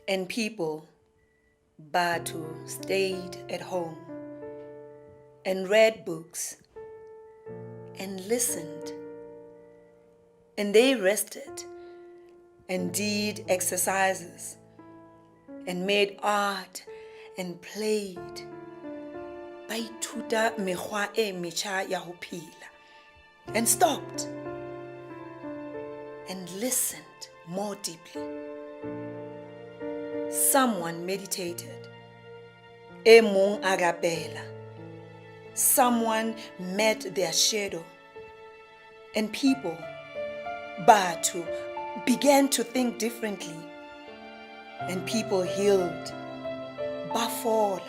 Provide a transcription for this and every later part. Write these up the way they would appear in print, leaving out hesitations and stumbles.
And people, Batu, stayed at home and read books and listened. And they rested and did exercises and made art and played. Ba ithuta mekgwa e metjha ya ho phela, and stopped and listened more deeply. Someone meditated, e mong a rapela. Someone met their shadow, and people, Batu, began to think differently, and people healed, Bafola.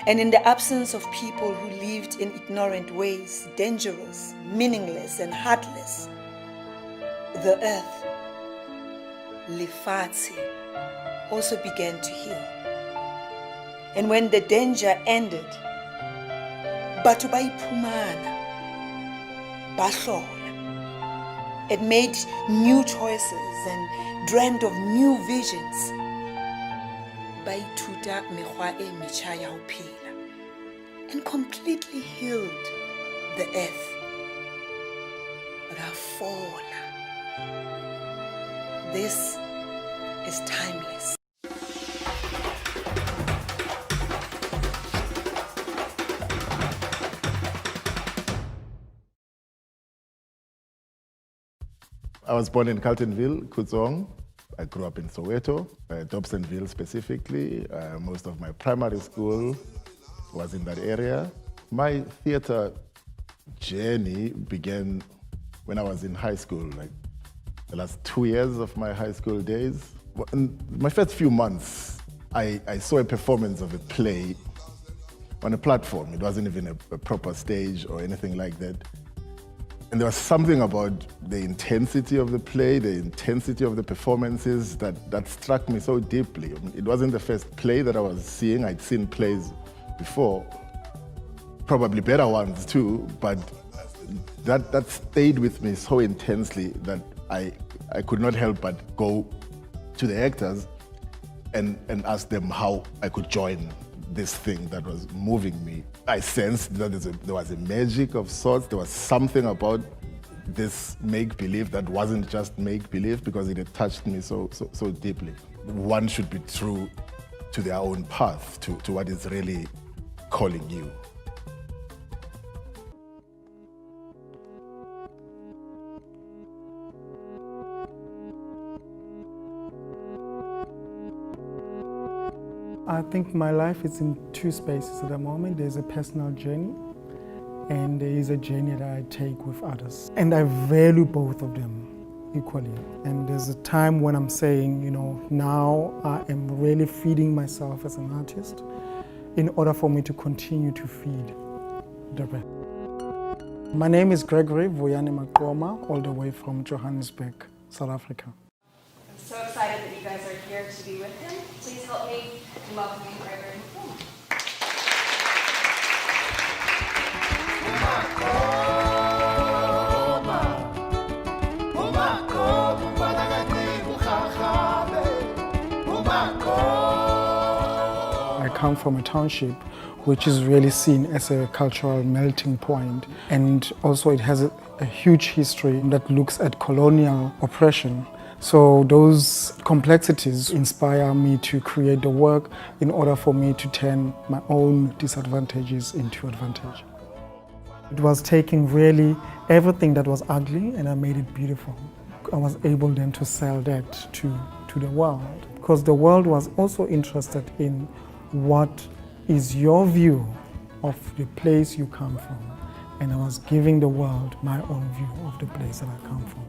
And in the absence of people who lived in ignorant ways, dangerous, meaningless, and heartless, the earth, Lefatshe, also began to heal. And when the danger ended, Batu ba iphumana, ba hlola. It made new choices and dreamed of new visions. Ba ithuta mekgwa e metjha ya ho phela, and completely healed the earth. Rafola. This is timeless. I was born in Carltonville, Kutzong. I grew up in Soweto, Dobsonville specifically. Most of my primary school was in that area. My theater journey began when I was in high school, like the last 2 years of my high school days. In my first few months, I saw a performance of a play on a platform. It wasn't even a proper stage or anything like that. And there was something about the intensity of the play, the intensity of the performances that struck me so deeply. I mean, it wasn't the first play that I was seeing. I'd seen plays before, probably better ones too, but that stayed with me so intensely that I could not help but go to the actors and ask them how I could join this thing that was moving me. I sensed that there was a magic of sorts. There was something about this make-believe that wasn't just make-believe, because it had touched me so deeply. One should be true to their own path, to what is really calling you. I think my life is in two spaces at the moment. There's a personal journey and there is a journey that I take with others. And I value both of them equally. And there's a time when I'm saying, now I am really feeding myself as an artist in order for me to continue to feed the rest. My name is Gregory Vuyani Makoma, all the way from Johannesburg, South Africa. I'm so excited that you guys are here. here to be with him. Please help me in welcoming Reverend Puma. I come from a township which is really seen as a cultural melting point, and also it has a huge history that looks at colonial oppression. So those complexities inspire me to create the work in order for me to turn my own disadvantages into advantage. It was taking really everything that was ugly and I made it beautiful. I was able then to sell that to the world, because the world was also interested in what is your view of the place you come from, and I was giving the world my own view of the place that I come from.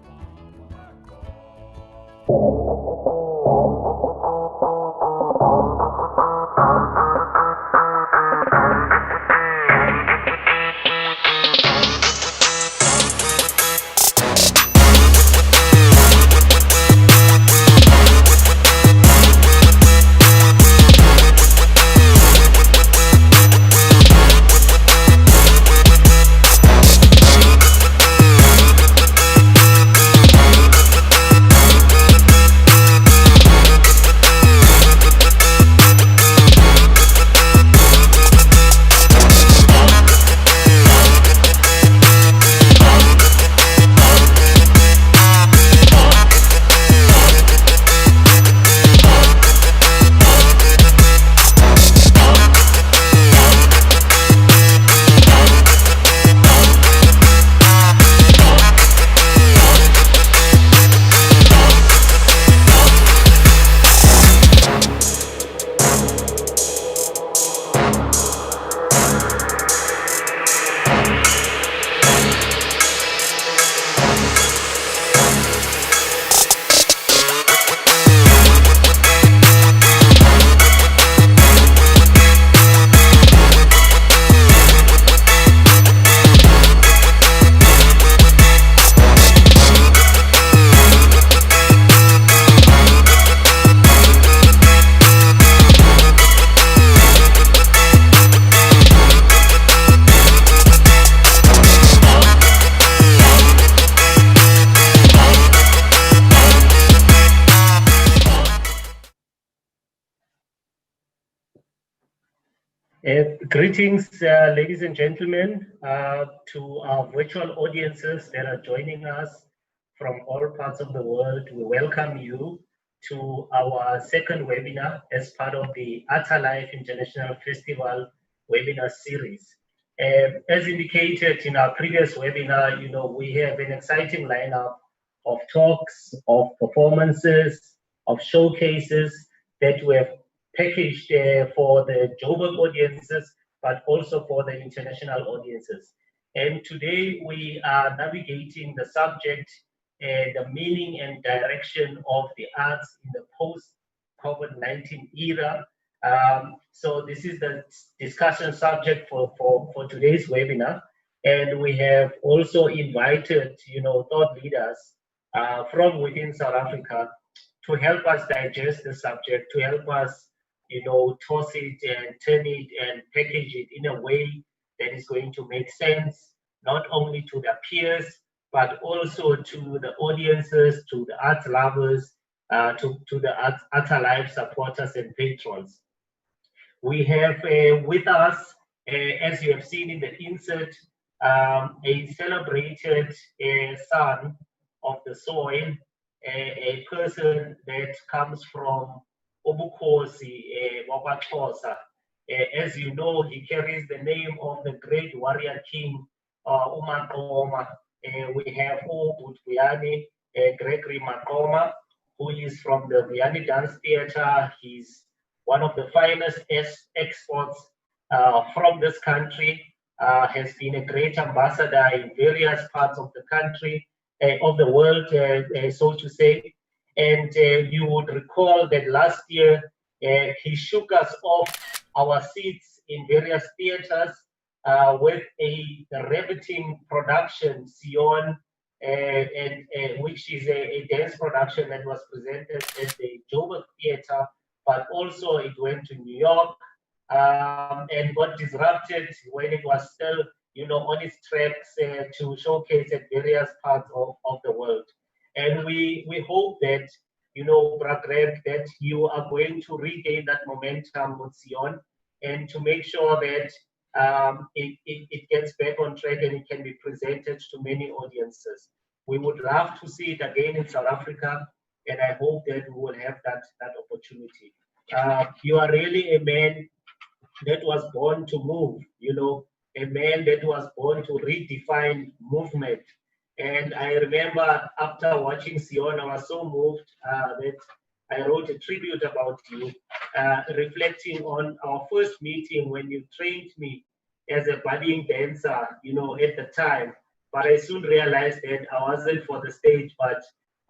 Greetings, ladies and gentlemen, to our virtual audiences that are joining us from all parts of the world. We welcome you to our second webinar as part of the Atalife International Festival webinar series. As indicated in our previous webinar, we have an exciting lineup of talks, of performances, of showcases that we have packaged for the Joburg audiences, but also for the international audiences. And today we are navigating the subject, the meaning and direction of the arts in the post-COVID-19 era. So this is the discussion subject for today's webinar. And we have also invited, thought leaders from within South Africa to help us digest the subject, to help us toss it and turn it and package it in a way that is going to make sense, not only to the peers, but also to the audiences, to the art lovers, to the Atalife supporters and patrons. We have with us, as you have seen in the insert, a celebrated son of the soil, a person that comes from Obukosi, Wabatosa. As you know, he carries the name of the great warrior king, Umakoma. We have Vuyani, Gregory Makoma, who is from the Vuyani Dance Theatre. He's one of the finest exports from this country, has been a great ambassador in various parts of the country, of the world, so to say. And you would recall that last year, he shook us off our seats in various theaters with a riveting production, Sion, which is a dance production that was presented at the Joburg Theatre, but also it went to New York and got disrupted when it was still, on its tracks to showcase at various parts of the world. And we hope that, Bragreg, that you are going to regain that momentum with Sion and to make sure that it gets back on track and it can be presented to many audiences. We would love to see it again in South Africa, and I hope that we will have that opportunity. You are really a man that was born to move, a man that was born to redefine movement. And I remember after watching Sion, I was so moved that I wrote a tribute about you, reflecting on our first meeting when you trained me as a budding dancer, at the time. But I soon realized that I wasn't for the stage, but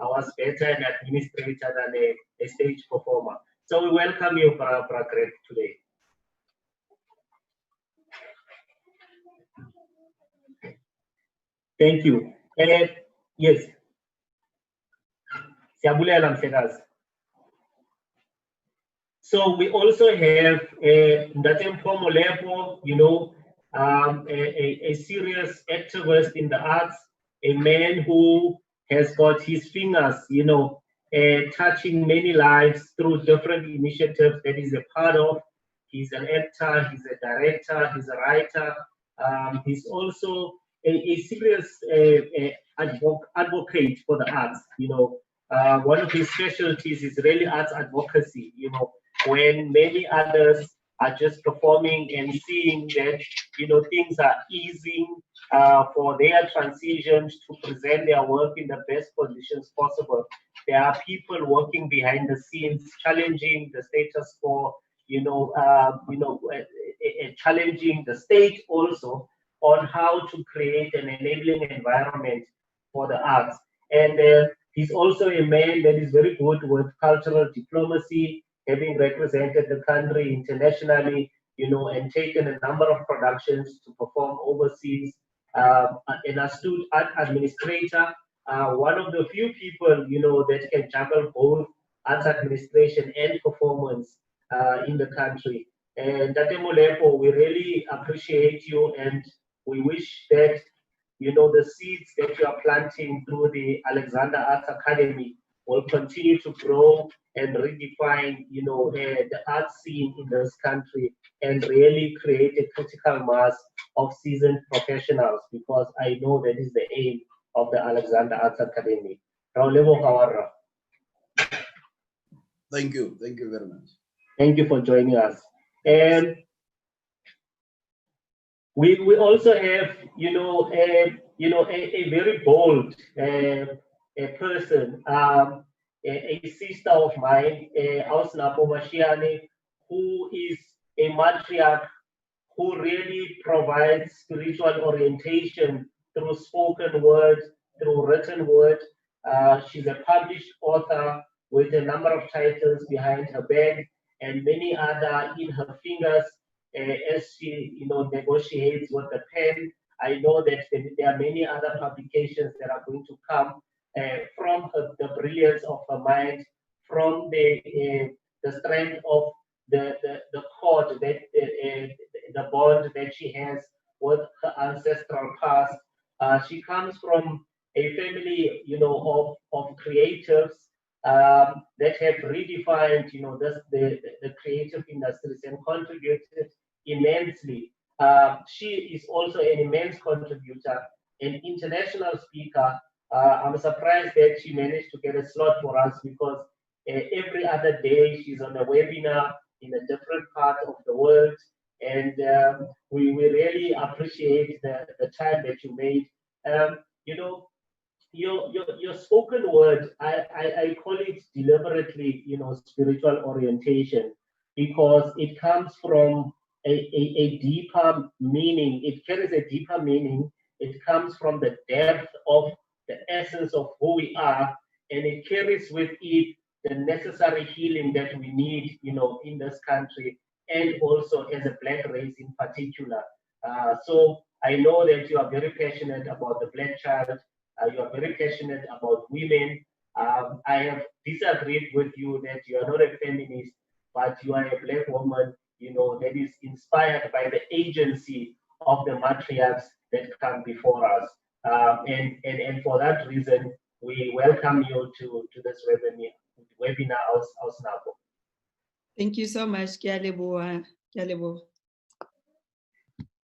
I was better an administrator than a stage performer. So we welcome you, Bragreg, today. Thank you. Yes. Siyabulela Mhlekazi. So we also have Ndate Mphomo Lepo, a serious activist in the arts, a man who has got his fingers, touching many lives through different initiatives that he's a part of. He's an actor, he's a director, he's a writer. He's also a serious advocate for the arts. One of his specialties is really arts advocacy. When many others are just performing and seeing that things are easing for their transitions to present their work in the best conditions possible. There are people working behind the scenes, challenging the status quo. Challenging the state also on how to create an enabling environment for the arts. And he's also a man that is very good with cultural diplomacy, having represented the country internationally, and taken a number of productions to perform overseas. An astute art administrator, one of the few people, that can juggle both arts administration and performance in the country. And Tate Molepo, we really appreciate you, and we wish that the seeds that you are planting through the Alexander Arts Academy will continue to grow and redefine, the art scene in this country and really create a critical mass of seasoned professionals, because I know that is the aim of the Alexander Arts Academy. Thank you very much. Thank you for joining us. And we also have, a very bold person, a sister of mine, Ausnapo Mashiane, who is a matriarch who really provides spiritual orientation through spoken word, through written word. She's a published author with a number of titles behind her back and many other in her fingers as she, negotiates with the pen. I know that there are many other publications that are going to come from the brilliance of her mind, from the strength of the cord, that the bond that she has with her ancestral past. She comes from a family, of creatives that have redefined, the creative industries and contributed immensely. She is also an immense contributor, an international speaker. I'm surprised that she managed to get a slot for us, because every other day she's on a webinar in a different part of the world. And we really appreciate the time that you made. Your spoken word, I call it deliberately, spiritual orientation, because it comes from a deeper meaning. It carries a deeper meaning. It comes from the depth of the essence of who we are, and it carries with it the necessary healing that we need, in this country, and also as a Black race in particular. So I know that you are very passionate about the Black child. You are very passionate about women. I have disagreed with you that you are not a feminist, but you are a black woman, that is inspired by the agency of the matriarchs that come before us. And for that reason, we welcome you to this webinar Ausnabo. Thank you so much. Ke a leboha. Ke a leboha.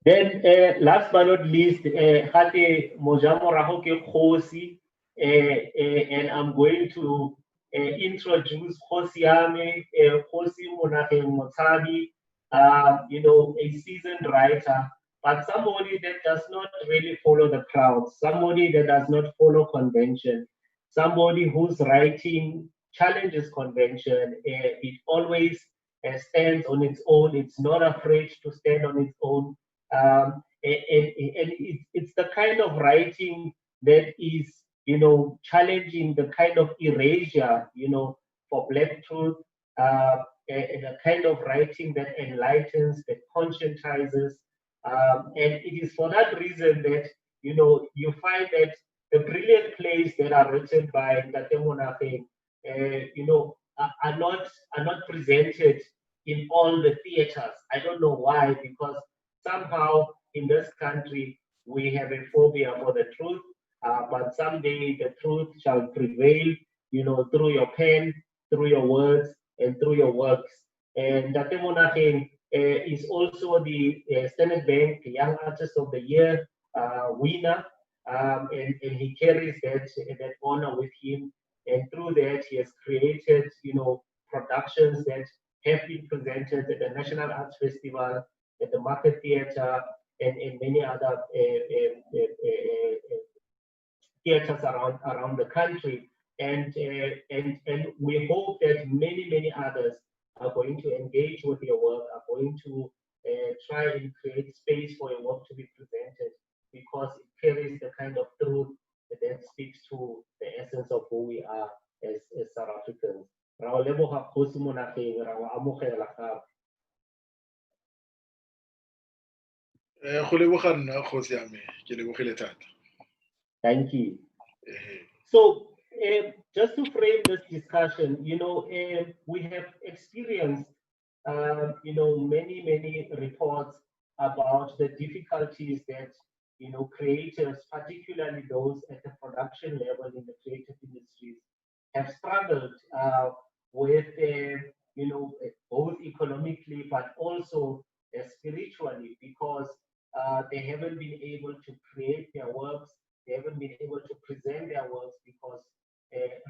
Then, last but not least, Hate Mojamoraho ke Khosi, and I'm going to introduce Khosi Yame, Khosi Monake Motabi, a seasoned writer, but somebody that does not really follow the crowd, somebody that does not follow convention, somebody whose writing challenges convention. It always stands on its own. It's not afraid to stand on its own. And it's the kind of writing that is, challenging the kind of erasure, for Black truth, and a kind of writing that enlightens, that conscientizes. And it is for that reason that, you find that the brilliant plays that are written by Tate Monafeng, are not presented in all the theaters. I don't know why, because somehow in this country we have a phobia for the truth, but someday the truth shall prevail, through your pen, through your words, and through your works. And Date Monafeng is also the Standard Bank Young Artist of the Year winner, and he carries that honor with him. And through that, he has created, productions that have been presented at the National Arts Festival, at the Market Theatre, and many other theatres around the country. And we hope that many others are going to engage with your work, are going to try and create space for your work to be presented, because it carries the kind of truth that speaks to the essence of who we are as South Africans. Thank you. So, just to frame this discussion, we have experienced, many reports about the difficulties that, creators, particularly those at the production level in the creative industries, have struggled with, both economically but also spiritually, because they haven't been able to create their works. They haven't been able to present their works because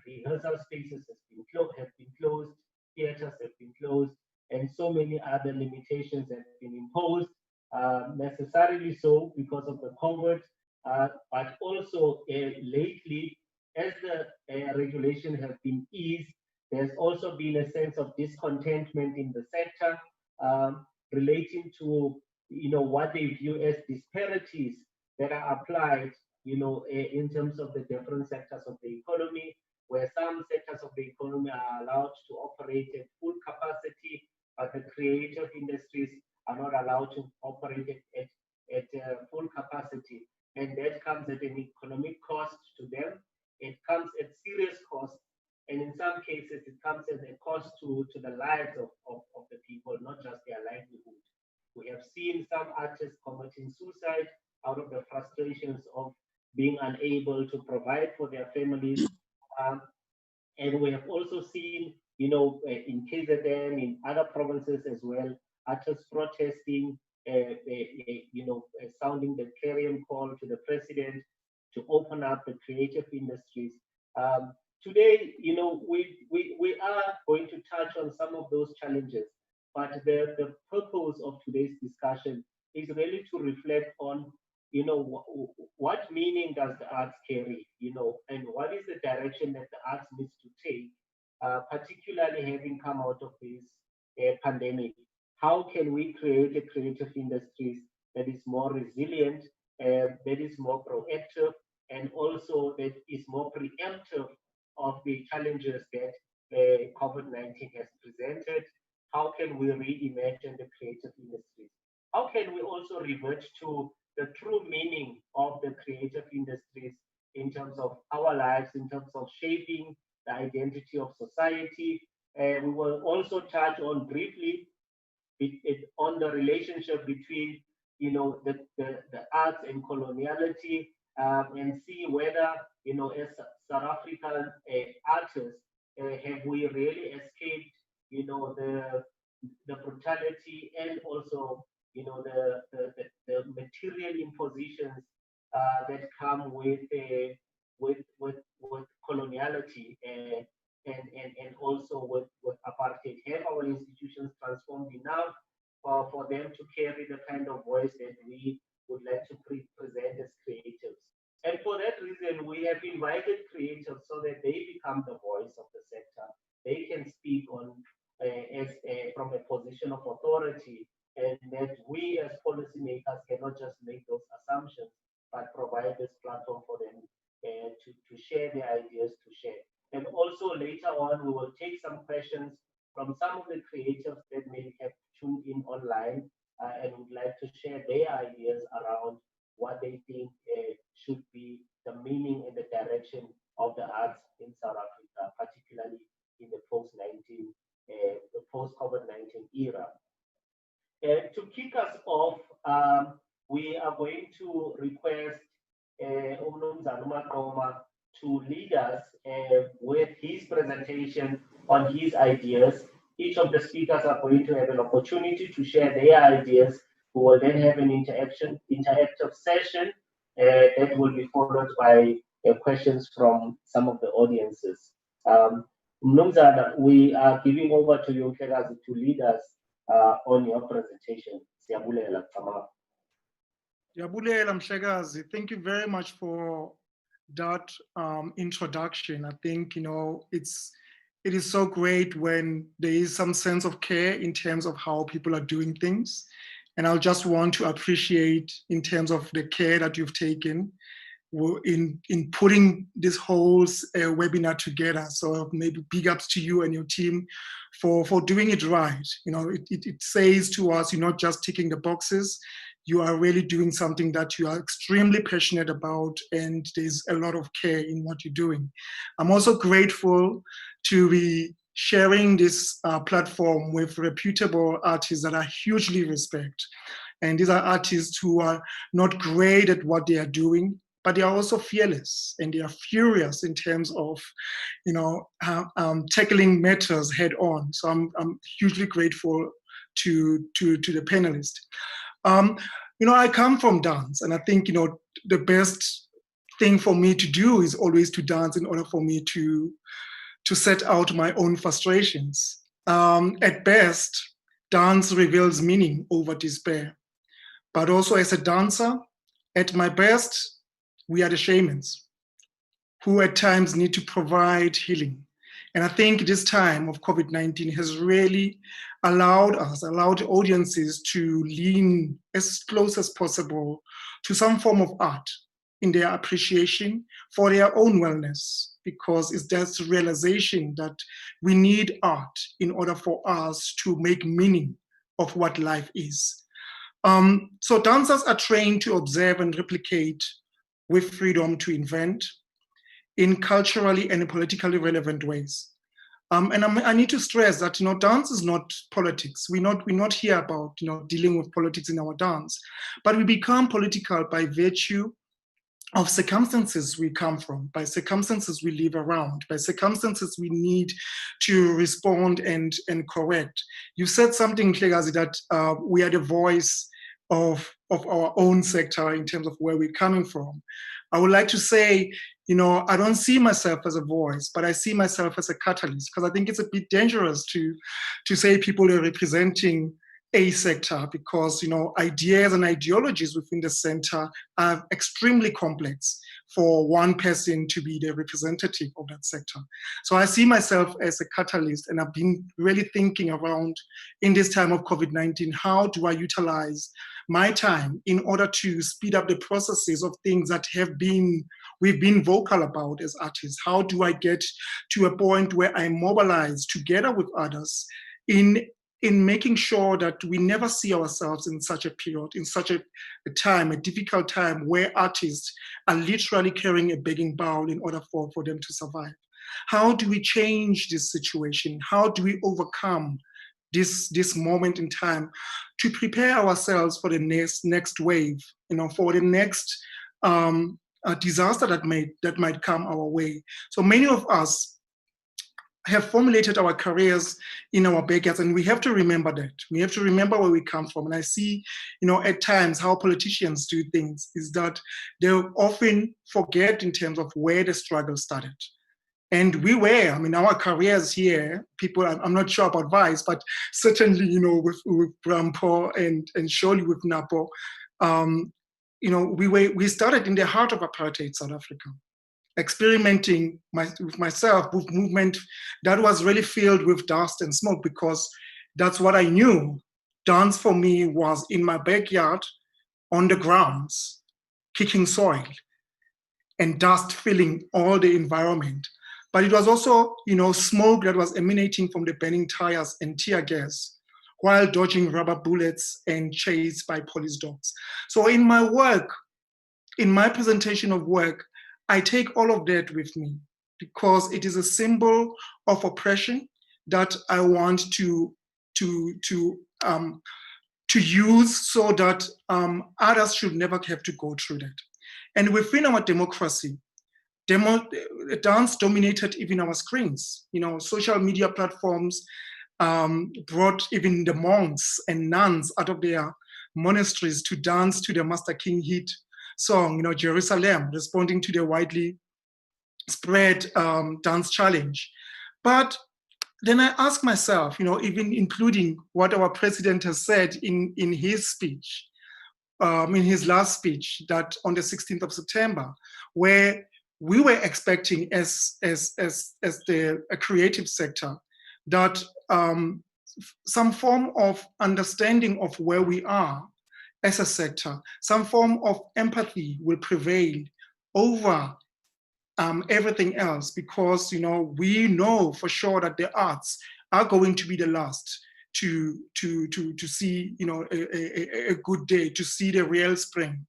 rehearsal spaces have been closed, theaters have been closed, and so many other limitations have been imposed, necessarily so because of the COVID, but also lately, as the regulation has been eased, there's also been a sense of discontentment in the sector, relating to what they view as disparities that are applied, in terms of the different sectors of the economy, where some sectors of the economy are allowed to operate at full capacity, but the creative industries are not allowed to operate at full capacity. And that comes at an economic cost to them. It comes at serious cost. And in some cases, it comes as a cost to the lives of the people, not just their livelihood. We have seen some artists committing suicide out of the frustrations of being unable to provide for their families. And we have also seen, in KZN, in other provinces as well, artists protesting, sounding the clarion call to the president to open up the creative industries. Today, we are going to touch on some of those challenges, but the purpose of today's discussion is really to reflect on, what meaning does the arts carry, and what is the direction that the arts needs to take, particularly having come out of this pandemic. How can we create a creative industries that is more resilient, that is more proactive, and also that is more preemptive of the challenges that COVID-19 has presented? How can we reimagine the creative industries? How can we also revert to the true meaning of the creative industries in terms of our lives, in terms of shaping the identity of society. We will also touch on briefly on the relationship between, the arts and coloniality, and see whether, as South African artists, have we really escaped, the brutality and also, the material impositions that come with coloniality, and also with apartheid. Have our institutions transformed enough for them to carry the kind of voice that we would like to present as creatives? And for that reason, we have invited creators so that they become the voice of the sector. They can speak on from a position of authority, and that we as policymakers cannot just make those assumptions, but provide this platform for them to share their ideas, to share. And also later on, we will take some questions from some of the creatives that may have tuned in online and would like to share their ideas around what they think should be the meaning and the direction of the arts in South Africa, particularly in the post-COVID-19 era. To kick us off, we are going to request Umnumzana Makoma to lead us with his presentation on his ideas. Each of the speakers are going to have an opportunity to share their ideas. We will then have an interactive session that will be followed by questions from some of the audiences. Mnumzana, we are giving over to you, Mhlekazi, to lead us on your presentation. Siyabulela, Kamala. Yabulela Mhlekazi, thank you very much for that introduction. I think, it is so great when there is some sense of care in terms of how people are doing things. And I'll just want to appreciate in terms of the care that you've taken in putting this whole webinar together. So maybe big ups to you and your team for doing it right. It says to us, you're not just ticking the boxes, you are really doing something that you are extremely passionate about, and there's a lot of care in what you're doing. I'm also grateful to be sharing this platform with reputable artists that I hugely respect. And these are artists who are not great at what they are doing, but they are also fearless and they are furious in terms of, tackling matters head on. So I'm hugely grateful to the panelists. I come from dance, and I think, the best thing for me to do is always to dance in order for me to set out my own frustrations. At best, dance reveals meaning over despair. But also as a dancer, at my best, we are the shamans who at times need to provide healing. And I think this time of COVID-19 has really allowed audiences to lean as close as possible to some form of art in their appreciation for their own wellness, because it's that realization that we need art in order for us to make meaning of what life is. So dancers are trained to observe and replicate with freedom to invent in culturally and politically relevant ways. And I need to stress that, dance is not politics. We're not here about, dealing with politics in our dance, but we become political by virtue of circumstances we come from, by circumstances we live around, by circumstances we need to respond and correct. You said something, Mhlekazi, that we are the voice of our own sector in terms of where we're coming from. I would like to say, I don't see myself as a voice, but I see myself as a catalyst, because I think it's a bit dangerous to say people are representing a sector, because ideas and ideologies within the center are extremely complex for one person to be the representative of that sector. So I see myself as a catalyst, and I've been really thinking around, in this time of COVID-19, how do I utilize my time in order to speed up the processes of things that we've been vocal about as artists? How do I get to a point where I mobilize together with others in in making sure that we never see ourselves in such a period, in such a time, a difficult time where artists are literally carrying a begging bowl in order for them to survive. How do we change this situation? How do we overcome this moment in time to prepare ourselves for the next wave, for the next disaster that might come our way? So many of us have formulated our careers in our backyards, and we have to remember that. We have to remember where we come from. And I see, at times how politicians do things is that they often forget in terms of where the struggle started. And we were, our careers here, people, I'm not sure about Vice, but certainly, with Brampo and surely with Napo, we started in the heart of apartheid South Africa, experimenting with myself with movement that was really filled with dust and smoke, because that's what I knew. Dance for me was in my backyard, on the grounds, kicking soil, and dust filling all the environment. But it was also, smoke that was emanating from the burning tires and tear gas while dodging rubber bullets and chased by police dogs. So in my work, in my presentation of work, I take all of that with me because it is a symbol of oppression that I want to use so that others should never have to go through that. And within our democracy, dance dominated even our screens. Social media platforms brought even the monks and nuns out of their monasteries to dance to the Master King hit song, Jerusalem, responding to the widely spread dance challenge. But then I ask myself, even including what our president has said in his speech, in his last speech, that on the 16th of September, where we were expecting as a creative sector that some form of understanding of where we are as a sector, some form of empathy will prevail over everything else, because we know for sure that the arts are going to be the last to see a good day, to see the real spring.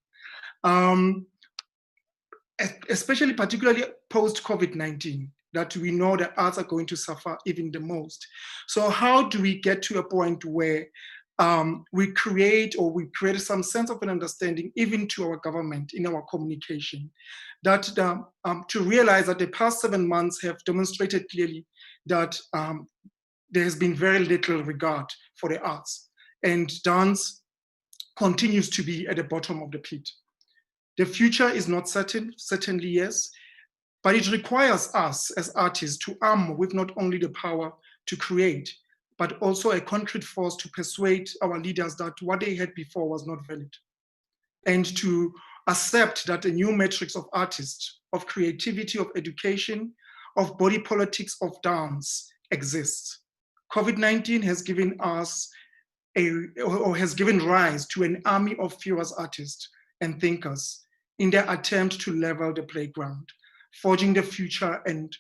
Especially particularly post COVID-19, that we know the arts are going to suffer even the most. So how do we get to a point where we create some sense of an understanding even to our government in our communication, that to realize that the past 7 months have demonstrated clearly that there has been very little regard for the arts, and dance continues to be at the bottom of the pit. The future is not certain, certainly yes, but it requires us as artists to arm with not only the power to create, but also a concrete force to persuade our leaders that what they had before was not valid, and to accept that a new matrix of artists, of creativity, of education, of body politics, of dance exists. COVID-19 has given us has given rise to an army of furious artists and thinkers in their attempt to level the playground, forging the future and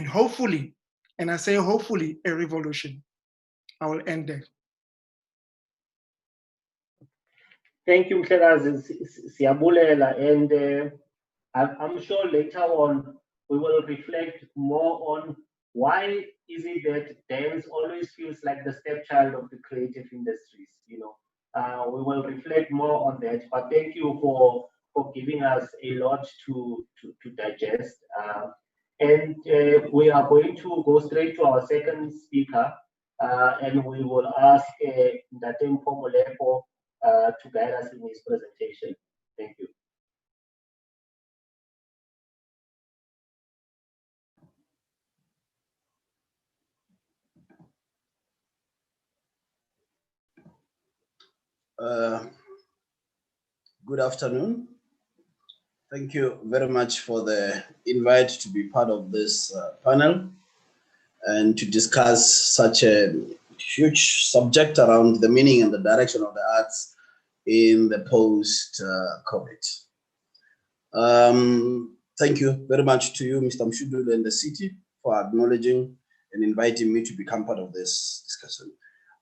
hopefully, and I say hopefully, a revolution. I will end there. Thank you, Mhlekazi Siyabulela, and I'm sure later on we will reflect more on why is it that dance always feels like the stepchild of the creative industries. We will reflect more on that, but thank you for giving us a lot to digest. And we are going to go straight to our second speaker, and we will ask Ndate Mpomolepo to guide us in his presentation. Thank you. Good afternoon. Thank you very much for the invite to be part of this panel and to discuss such a huge subject around the meaning and the direction of the arts in the post-COVID. Thank you very much to you, Mr. Mshudu and the city, for acknowledging and inviting me to become part of this discussion.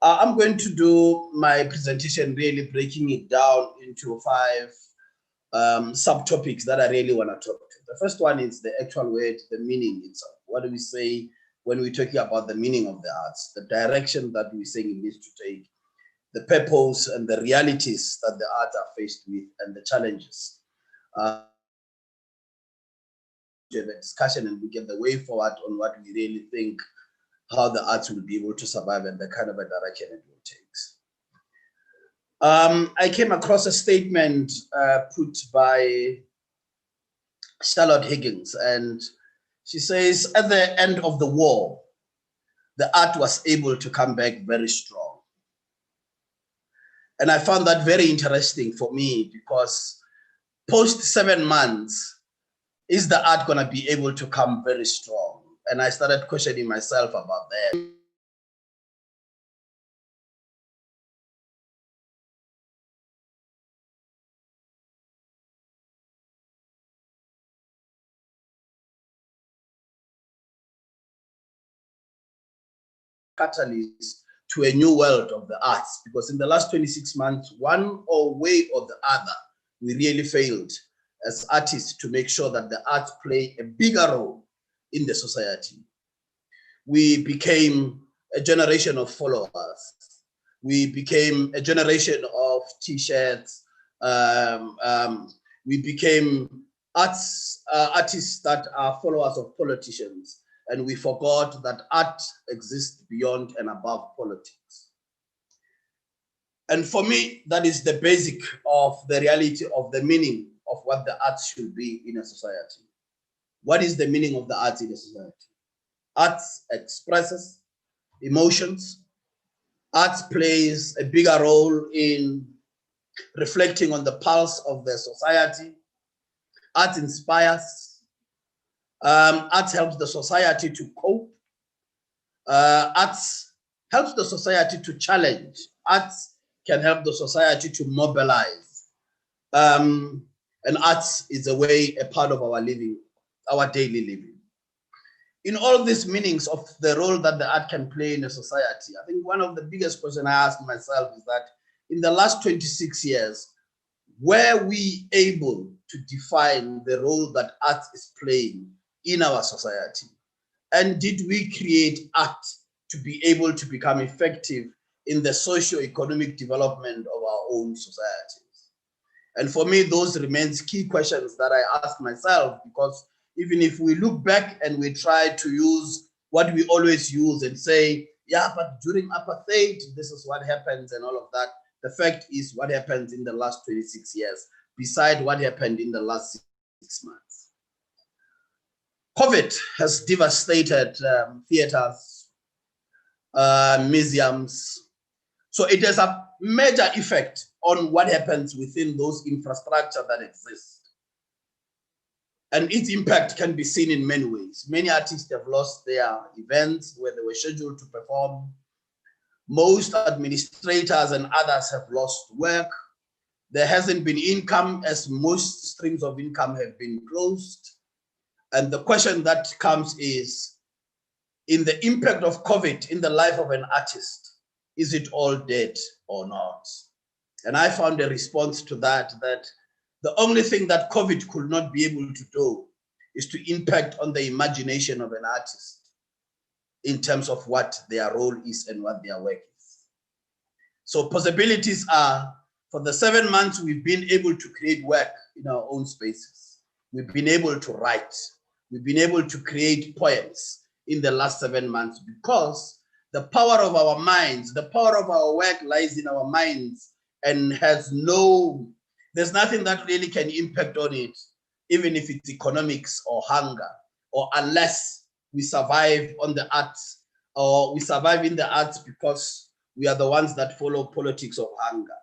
I'm going to do my presentation really breaking it down into 5 subtopics that I really want to talk to. The first one is the actual word, the meaning itself. What do we say when we're talking about the meaning of the arts, the direction that we're saying it needs to take, the purpose and the realities that the arts are faced with, and the challenges. The discussion, and we get the way forward on what we really think, how the arts will be able to survive and the kind of a direction it will take. I came across a statement put by Charlotte Higgins, and she says, at the end of the war, the art was able to come back very strong. And I found that very interesting for me, because post 7 months, is the art going to be able to come very strong? And I started questioning myself about that. Catalyst to a new world of the arts, because in the last 26 months, one way or the other, we really failed as artists to make sure that the arts play a bigger role in the society. We became a generation of followers. We became a generation of t-shirts. We became artists that are followers of politicians. And we forgot that art exists beyond and above politics. And for me, that is the basic of the reality of the meaning of what the arts should be in a society. What is the meaning of the arts in a society? Arts expresses emotions. Arts plays a bigger role in reflecting on the pulse of the society. Arts inspires. Arts helps the society to cope. Arts helps the society to challenge. Arts can help the society to mobilize. And arts is a part of our living, our daily living. In all these meanings of the role that the art can play in a society, I think one of the biggest questions I ask myself is that in the last 26 years, were we able to define the role that art is playing in our society? And did we create art to be able to become effective in the socio-economic development of our own societies? And for me, those remains key questions that I ask myself, because even if we look back and we try to use what we always use and say, yeah, but during apartheid, this is what happens and all of that. The fact is what happens in the last 26 years, beside what happened in the last 6 months. COVID has devastated theaters, museums. So it has a major effect on what happens within those infrastructure that exist. And its impact can be seen in many ways. Many artists have lost their events where they were scheduled to perform. Most administrators and others have lost work. There hasn't been income, as most streams of income have been closed. And the question that comes is, in the impact of COVID in the life of an artist, is it all dead or not? And I found a response to that the only thing that COVID could not be able to do is to impact on the imagination of an artist in terms of what their role is and what their work is. So possibilities are, for the 7 months, we've been able to create work in our own spaces. We've been able to write. We've been able to create poems in the last 7 months, because the power of our minds, the power of our work lies in our minds, and there's nothing that really can impact on it, even if it's economics or hunger, or unless we survive on the arts, or we survive in the arts because we are the ones that follow politics of hunger.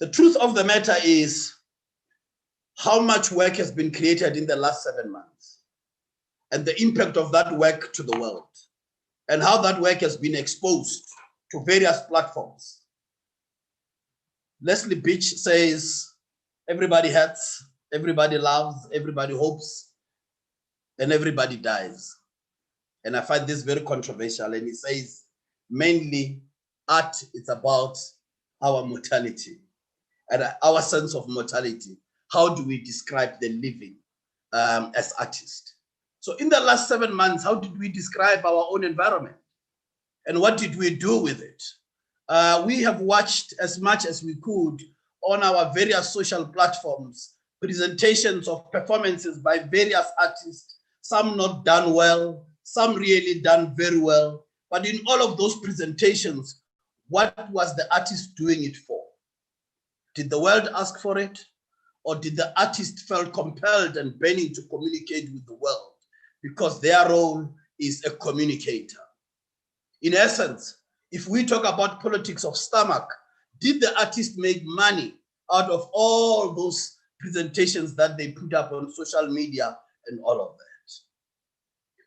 The truth of the matter is how much work has been created in the last 7 months, and the impact of that work to the world, and how that work has been exposed to various platforms. Leslie Beach says, everybody hurts, everybody loves, everybody hopes, and everybody dies. And I find this very controversial. And he says, mainly art is about our mortality and our sense of mortality. How do we describe the living as artists? So in the last 7 months, how did we describe our own environment? And what did we do with it? We have watched as much as we could on our various social platforms, presentations of performances by various artists, some not done well, some really done very well. But in all of those presentations, what was the artist doing it for? Did the world ask for it? Or did the artist feel compelled and burning to communicate with the world because their role is a communicator? In essence, if we talk about politics of stomach, did the artist make money out of all those presentations that they put up on social media and all of that?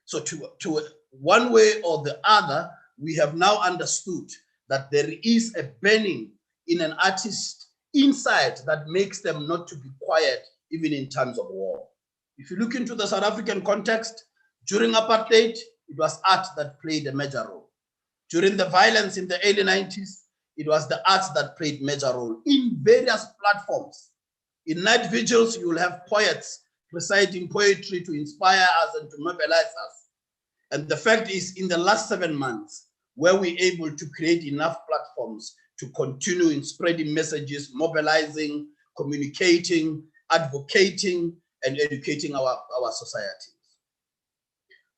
So to one way or the other, we have now understood that there is a burning in an artist inside that makes them not to be quiet even in times of war. If you look into the South African context, during apartheid, it was art that played a major role. During the violence in the early 90s, it was the arts that played a major role in various platforms. In night vigils, you will have poets reciting poetry to inspire us and to mobilize us. And the fact is, in the last 7 months, were we able to create enough platforms to continue in spreading messages, mobilizing, communicating, advocating, and educating our societies.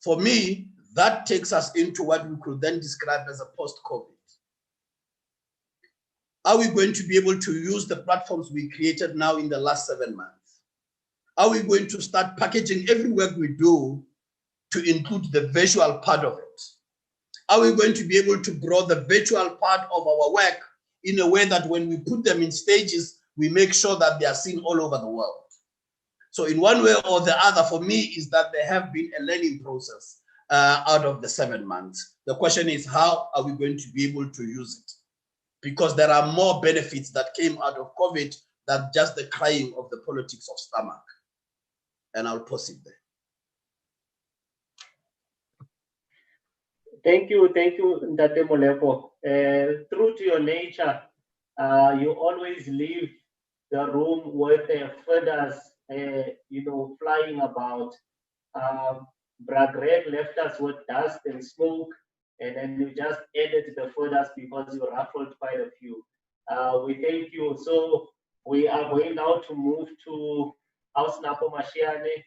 For me, that takes us into what we could then describe as a post-COVID. Are we going to be able to use the platforms we created now in the last 7 months? Are we going to start packaging every work we do to include the visual part of it? Are we going to be able to grow the virtual part of our work in a way that when we put them in stages, we make sure that they are seen all over the world? So in one way or the other, for me, is that there have been a learning process out of the 7 months. The question is, how are we going to be able to use it? Because there are more benefits that came out of COVID than just the crying of the politics of stomach. And I'll pause it there. Thank you, Ntate Molepo. True to your nature, you always leave the room with feathers, flying about. Greg left us with dust and smoke, and then you just added the feathers because you ruffled quite a few. We thank you. So we are going now to move to House Napo Mashiane,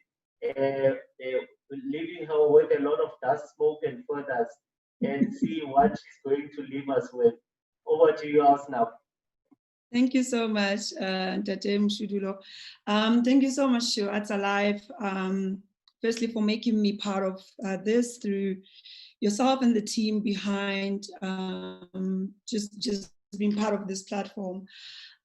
leaving her with a lot of dust, smoke, and feathers, and see what she's going to leave us with. Over to you, House Napo. Thank you so much, Ntate Mshudulo. Thank you so much to Arts Alive, firstly for making me part of this through yourself and the team behind just being part of this platform.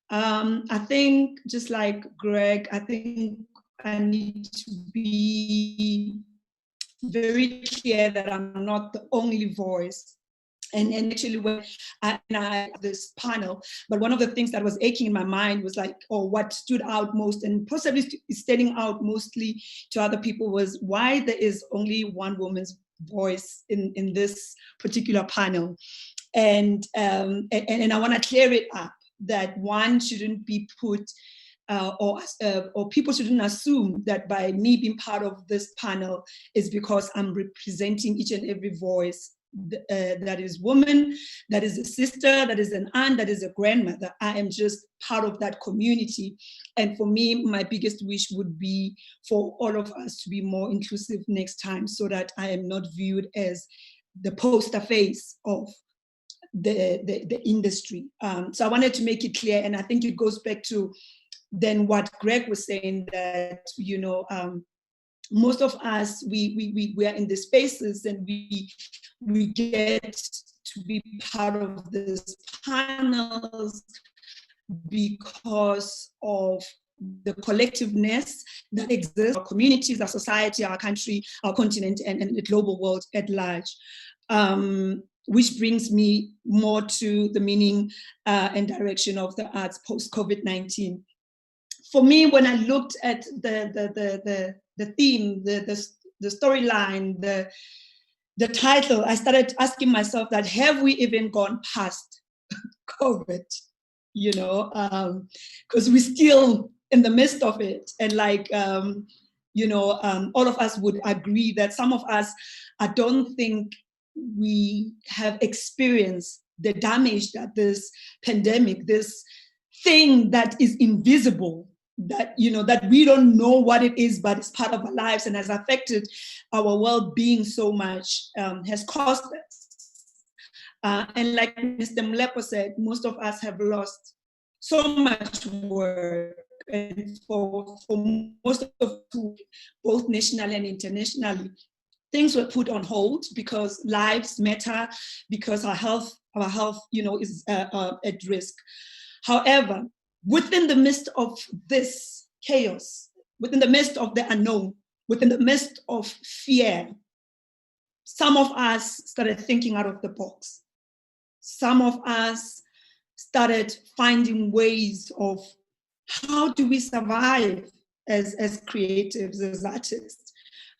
I think just like Greg, I think I need to be very clear that I'm not the only voice. And actually, when I this panel, but one of the things that was aching in my mind was like, or what stood out most, and possibly standing out mostly to other people, was why there is only one woman's voice in this particular panel, and I want to clear it up that one shouldn't be put. Or people shouldn't assume that by me being part of this panel is because I'm representing each and every voice that is woman, that is a sister, that is an aunt, that is a grandmother. I am just part of that community. And for me, my biggest wish would be for all of us to be more inclusive next time, so that I am not viewed as the poster face of the industry. So I wanted to make it clear, and I think it goes back to then what Greg was saying, that most of us we are in the spaces and we get to be part of these panels because of the collectiveness that exists, our communities, our society, our country, our continent, and the global world at large. Which brings me more to the meaning and direction of the arts post-COVID-19. For me, when I looked at the theme, the storyline, the title, I started asking myself that, have we even gone past COVID? You know, because we're still in the midst of it. And like, all of us would agree that some of us, I don't think we have experienced the damage that this pandemic, this thing that is invisible, that that we don't know what it is, but it's part of our lives and has affected our well-being so much, has cost us. And like Mr. Mlepo said, most of us have lost so much work, and for most of us, both nationally and internationally, things were put on hold because lives matter, because our health, is at risk. However, within the midst of this chaos, within the midst of the unknown, within the midst of fear, some of us started thinking out of the box. Some of us started finding ways of how do we survive as creatives, as artists.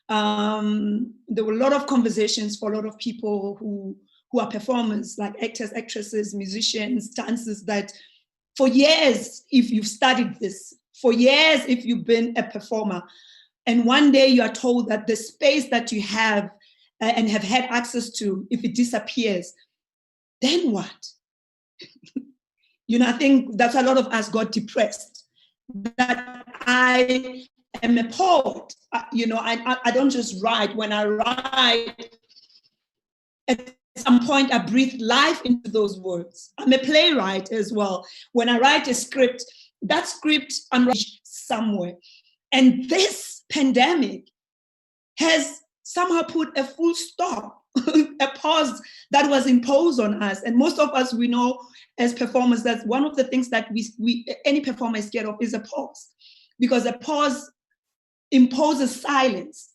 There were a lot of conversations for a lot of people who are performers, like actors, actresses, musicians, dancers, that for years, if you've studied this, for years, if you've been a performer, and one day you are told that the space that you have and have had access to, if it disappears, then what? I think that's a lot of us got depressed. That I am a poet. I don't just write. When I write, at some point I breathe life into those words. I'm a playwright as well. When I write a script, that script unleashed somewhere. And this pandemic has somehow put a full stop, a pause that was imposed on us. And most of us, we know as performers, that's one of the things that we any performer is scared of is a pause, because a pause imposes silence.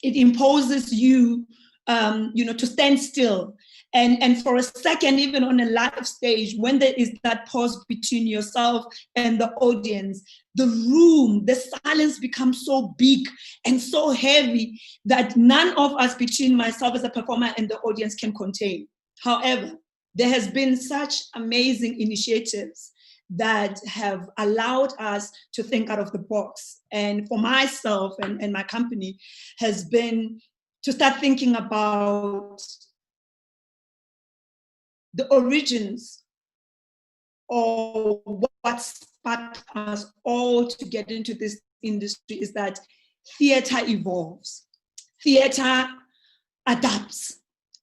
It imposes you, to stand still. And for a second, even on a live stage, when there is that pause between yourself and the audience, the room, the silence becomes so big and so heavy that none of us, between myself as a performer and the audience, can contain. However, there has been such amazing initiatives that have allowed us to think out of the box. And for myself and my company has been to start thinking about the origins or what sparked us all to get into this industry is that theater evolves, theater adapts.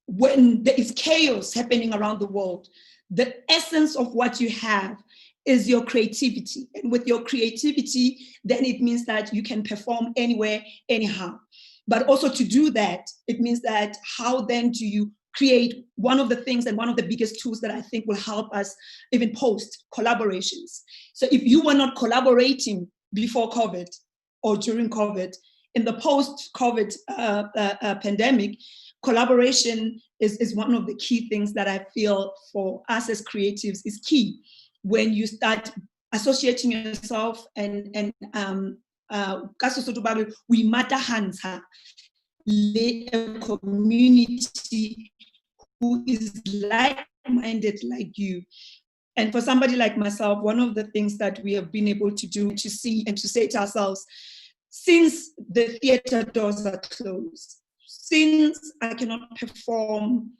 When there is chaos happening around the world, the essence of what you have is your creativity. And with your creativity, then it means that you can perform anywhere, anyhow. But also to do that, it means that how then do you create one of the things and one of the biggest tools that I think will help us even post collaborations. So if you were not collaborating before COVID or during COVID, in the post-COVID pandemic, collaboration is one of the key things that I feel for us as creatives is key. When you start associating yourself and we matter hands a community who is like-minded like you. And for somebody like myself, one of the things that we have been able to do, to see and to say to ourselves, since the theater doors are closed, since I cannot perform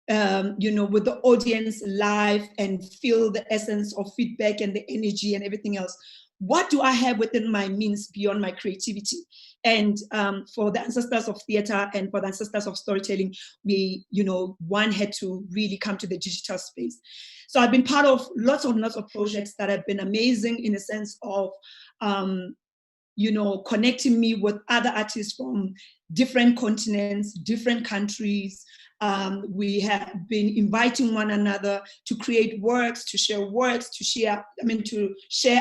with the audience live and feel the essence of feedback and the energy and everything else, what do I have within my means beyond my creativity? And for the ancestors of theater and for the ancestors of storytelling, we, one had to really come to the digital space. So I've been part of lots of projects that have been amazing in the sense of, connecting me with other artists from different continents, different countries. We have been inviting one another to create works, to share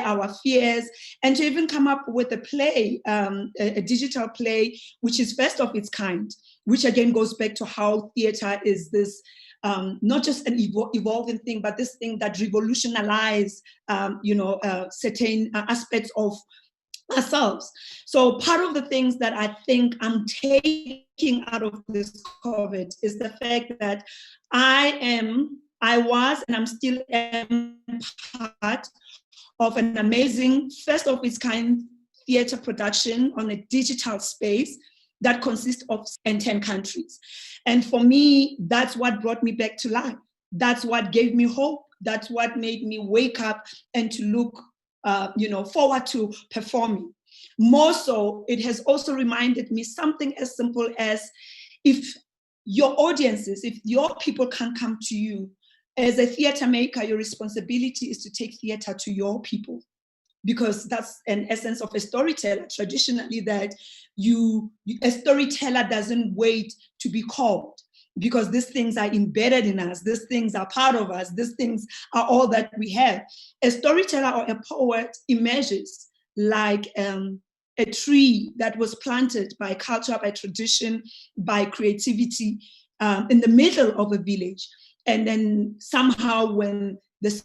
our fears, and to even come up with a play, a digital play, which is first of its kind, which again goes back to how theater is this, not just an evolving thing, but this thing that revolutionized, certain aspects of ourselves. So part of the things that I think I'm taking out of this COVID is the fact that I was, and I'm still am part of an amazing, first of its kind theater production on a digital space that consists of 10 countries. And for me, that's what brought me back to life. That's what gave me hope. That's what made me wake up and to look forward to performing. More so, it has also reminded me something as simple as, if your audiences, if your people can't come to you, as a theater maker, your responsibility is to take theater to your people, because that's an essence of a storyteller traditionally, that a storyteller doesn't wait to be called, because these things are embedded in us, these things are part of us, these things are all that we have. A storyteller or a poet emerges like a tree that was planted by culture, by tradition, by creativity in the middle of a village. And then somehow when the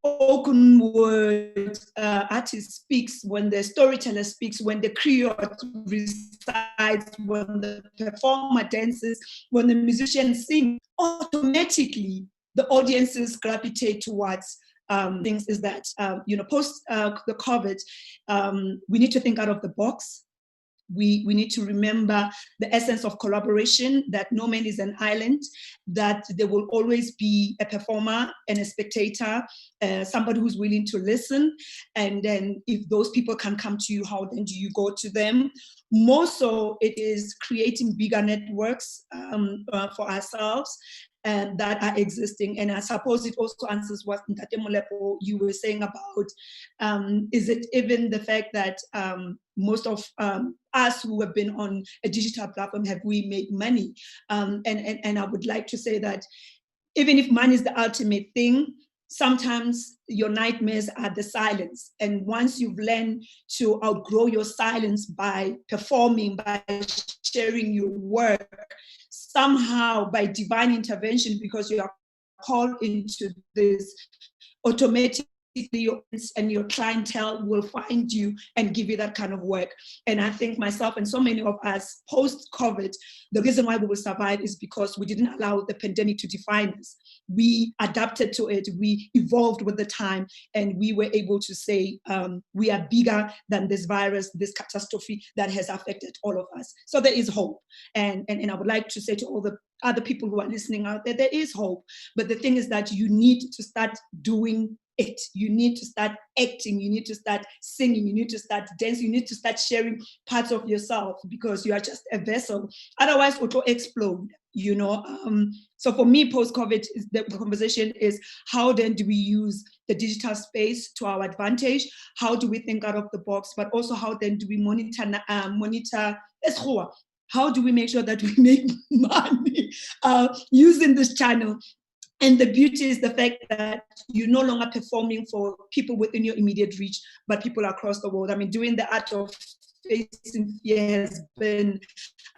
spoken word artist speaks, when the storyteller speaks, when the creole recites, when the performer dances, when the musician sings, automatically the audiences gravitate towards things. Is that post the COVID, we need to think out of the box. We need to remember the essence of collaboration, that no man is an island, that there will always be a performer and a spectator, somebody who's willing to listen. And then if those people can come to you, how then do you go to them? More so, it is creating bigger networks for ourselves and that are existing. And I suppose it also answers what Ntate Molepo you were saying about, is it even the fact that most of us who have been on a digital platform, have we made money? And I would like to say that even if money is the ultimate thing, sometimes your nightmares are the silence. And once you've learned to outgrow your silence by performing, by sharing your work, somehow by divine intervention, because you are called into this, automatically your and your clientele will find you and give you that kind of work. And I think myself and so many of us post-COVID, the reason why we will survive is because we didn't allow the pandemic to define us. We adapted to it, we evolved with the time, and we were able to say we are bigger than this virus, this catastrophe that has affected all of us. So there is hope. And I would like to say to all the other people who are listening out there, there is hope. But the thing is that you need to start doing it. You need to start acting, you need to start singing, you need to start dancing, you need to start sharing parts of yourself, because you are just a vessel. Otherwise, it will explode, So for me, post-COVID, the conversation is, how then do we use the digital space to our advantage? How do we think out of the box? But also, how then do we monitor how do we make sure that we make money using this channel? And the beauty is the fact that you're no longer performing for people within your immediate reach, but people across the world. I mean, doing the art of facing fear has been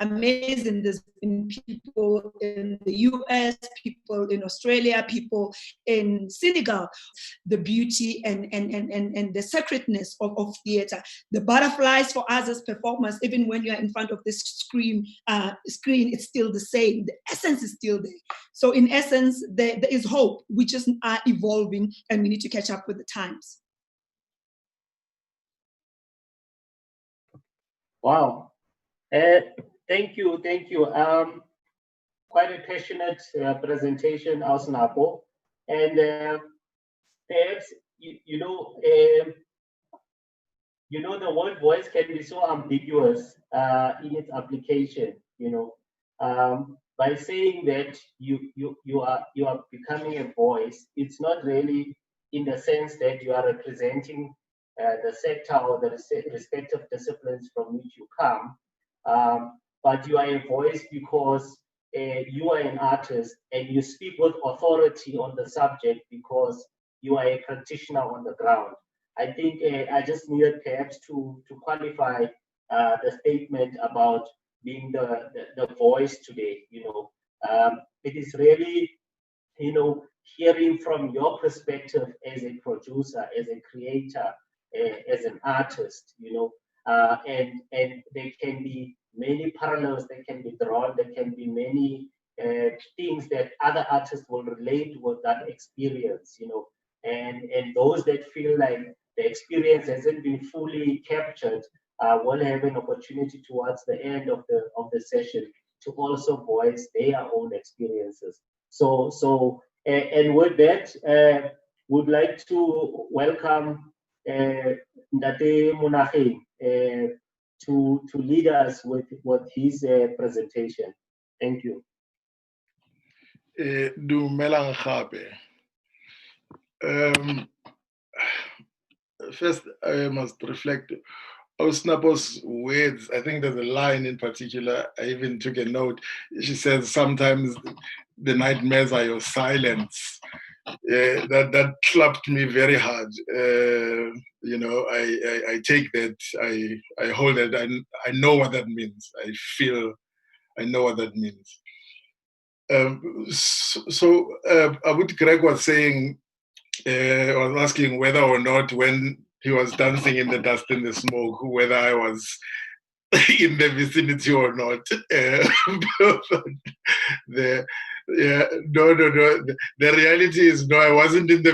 amazing. There's been people in the US, people in Australia, people in Senegal. The beauty and the sacredness of theater. The butterflies for us as performers, even when you're in front of this screen, it's still the same. The essence is still there. So in essence, there is hope. We just are evolving and we need to catch up with the times. Wow. Thank you. Quite a passionate presentation, Ausnapo. And perhaps, the word voice can be so ambiguous in its application, by saying that you are becoming a voice. It's not really in the sense that you are representing the sector or the respective disciplines from which you come, but you are a voice because you are an artist and you speak with authority on the subject because you are a practitioner on the ground. I think I just needed perhaps to qualify the statement about being the voice today. It is really, hearing from your perspective as a producer, as a creator, as an artist, and there can be many parallels that can be drawn. There can be many things that other artists will relate with that experience, and those that feel like the experience hasn't been fully captured will have an opportunity towards the end of the session to also voice their own experiences. So and with that, would like to welcome Ndate Munahing to lead us with his presentation. Thank you. Dumelang gape. First, I must reflect. Osnapo's words, I think there's a line in particular, I even took a note. She says, sometimes the nightmares are your silence. That clapped me very hard. I take that, I hold it, I know what that means. I know what that means. Abut Greg was saying, was asking whether or not when he was dancing in the dust and the smoke, whether I was in the vicinity or not. No. The reality is no, I wasn't in the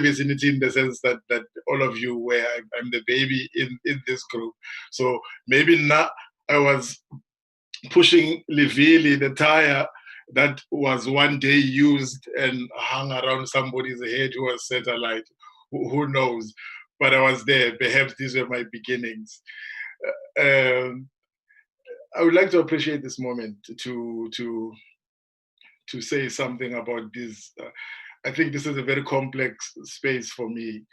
vicinity in the sense that all of you were. I'm the baby in this group. So maybe now I was pushing Livili, the tire that was one day used and hung around somebody's head who was satellite. Who knows? But I was there. Perhaps these were my beginnings. I would like to appreciate this moment to say something about this. I think this is a very complex space for me.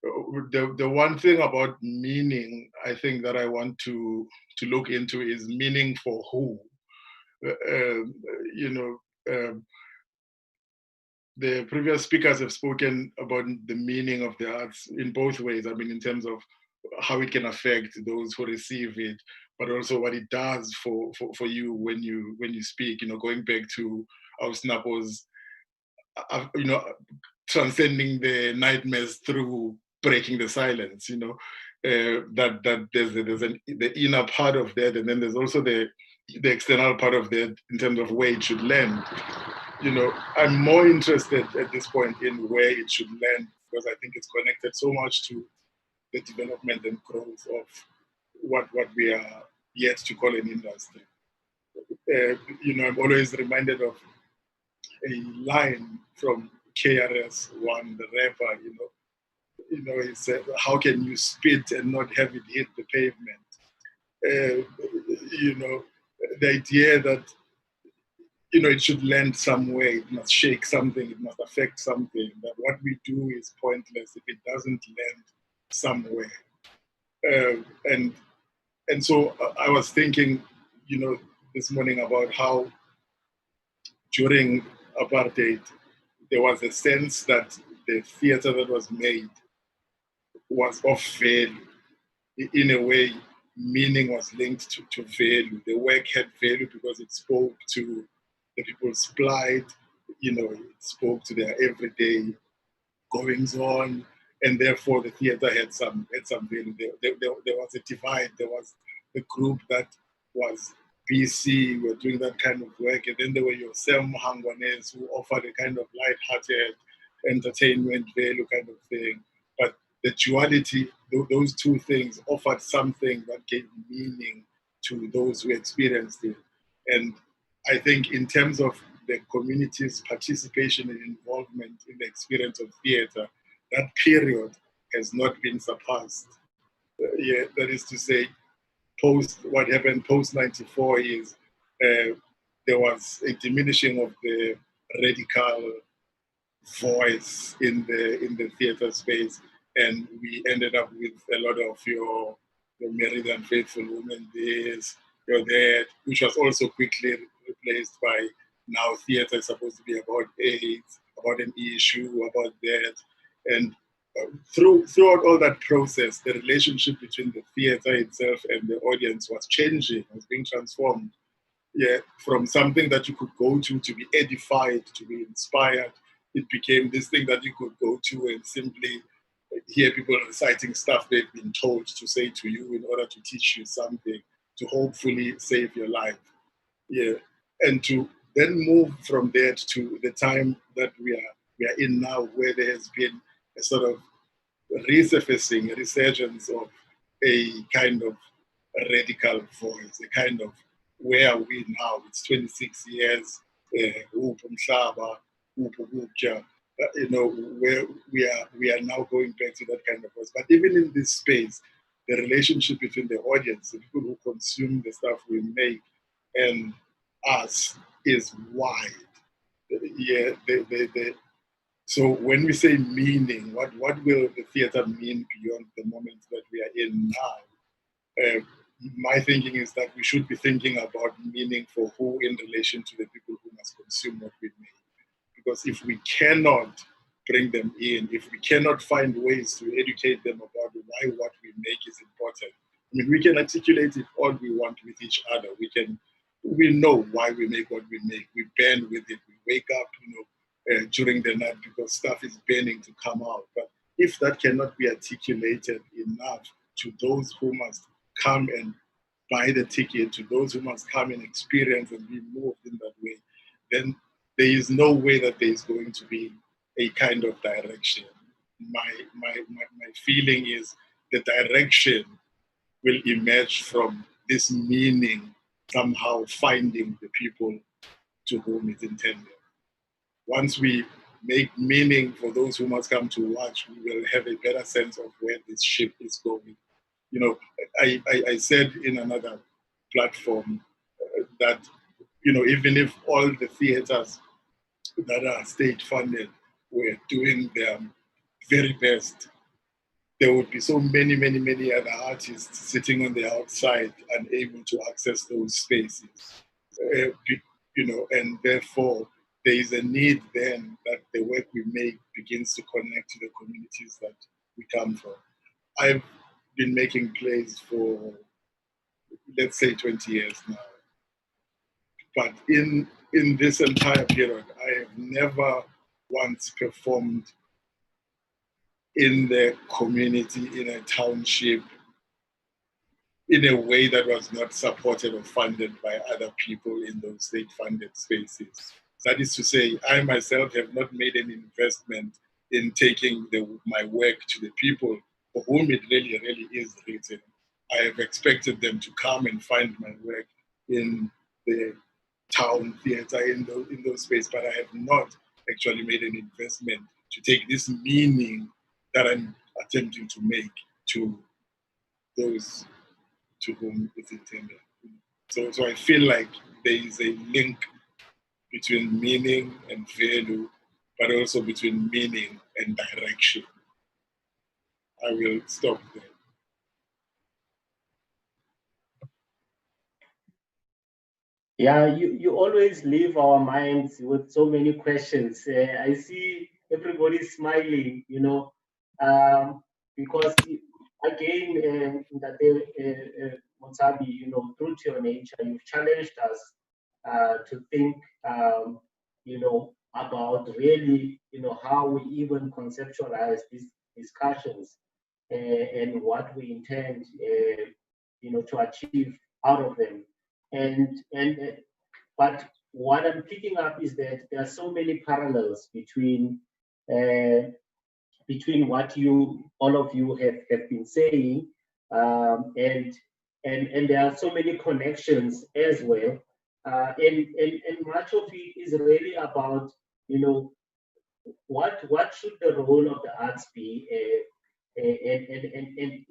The one thing about meaning, I think that I want to look into is meaning for who. The previous speakers have spoken about the meaning of the arts in both ways. I mean, in terms of how it can affect those who receive it, but also what it does for you when you speak. Going back to Ausnapo's, transcending the nightmares through breaking the silence. That there's the inner part of that, and then there's also the external part of that in terms of where it should land. I'm more interested at this point in where it should land because I think it's connected so much to the development and growth of what we are yet to call an industry. I'm always reminded of a line from KRS-One, the rapper. He said, "How can you spit and not have it hit the pavement?" The idea that it should land somewhere, it must shake something, it must affect something, that what we do is pointless if it doesn't land somewhere. And so I was thinking, this morning about how during apartheid, there was a sense that the theater that was made was of value. In a way, meaning was linked to value. The work had value because it spoke to the people's plight, it spoke to their everyday goings on, and therefore the theater had some value. There was a divide. There was the group that was BC, were doing that kind of work, and then there were your Sam Hangwanes who offered a kind of light-hearted entertainment value kind of thing. But the duality, those two things offered something that gave meaning to those who experienced it. And I think in terms of the community's participation and involvement in the experience of theater, that period has not been surpassed. That is to say, what happened post 94 is there was a diminishing of the radical voice in the theater space, and we ended up with a lot of your married and faithful women, this, your that, which was also quickly replaced by now theater is supposed to be about AIDS, about an issue, about that. And throughout all that process, the relationship between the theater itself and the audience was changing, was being transformed. From something that you could go to be edified, to be inspired, it became this thing that you could go to and simply hear people reciting stuff they've been told to say to you in order to teach you something, to hopefully save your life. Yeah. And to then move from there to the time that we are in now, where there has been a sort of resurfacing, a resurgence of a kind of radical voice, a kind of where are we now? It's 26 years, you know, where we are now going back to that kind of voice. But even in this space, the relationship between the audience, the people who consume the stuff we make, and us is wide. Yeah, so when we say meaning, what will the theater mean beyond the moment that we are in now? My thinking is that we should be thinking about meaning for who in relation to the people who must consume what we make. Because if we cannot bring them in, if we cannot find ways to educate them about why what we make is important, I mean, we can articulate it all we want with each other. We know why we make what we make. We burn with it. We wake up, during the night because stuff is burning to come out. But if that cannot be articulated enough to those who must come and buy the ticket, to those who must come and experience and be moved in that way, then there is no way that there is going to be a kind of direction. My feeling is the direction will emerge from this meaning somehow finding the people to whom it's intended. Once we make meaning for those who must come to watch, we will have a better sense of where this ship is going. You know, I said in another platform that, even if all the theaters that are state funded were doing their very best, there would be so many other artists sitting on the outside unable to access those spaces. And therefore there is a need then that the work we make begins to connect to the communities that we come from. I've been making plays for, let's say, 20 years now. But in this entire period, I have never once performed in the community, in a township, in a way that was not supported or funded by other people in those state-funded spaces. That is to say, I myself have not made an investment in taking my work to the people for whom it really is written. I have expected them to come and find my work in the town theater, in those spaces, but I have not actually made an investment to take this meaning that I'm attempting to make to those to whom it's intended. So I feel like there is a link between meaning and value, but also between meaning and direction. I will stop there. Yeah, you always leave our minds with so many questions. I see everybody smiling, because again, Motsabi, true to your nature, you've challenged us to think, about really, how we even conceptualize these discussions and what we intend, to achieve out of them. But what I'm picking up is that there are so many parallels between what all of you have been saying, and there are so many connections as well, and much of it is really about what should the role of the arts be, and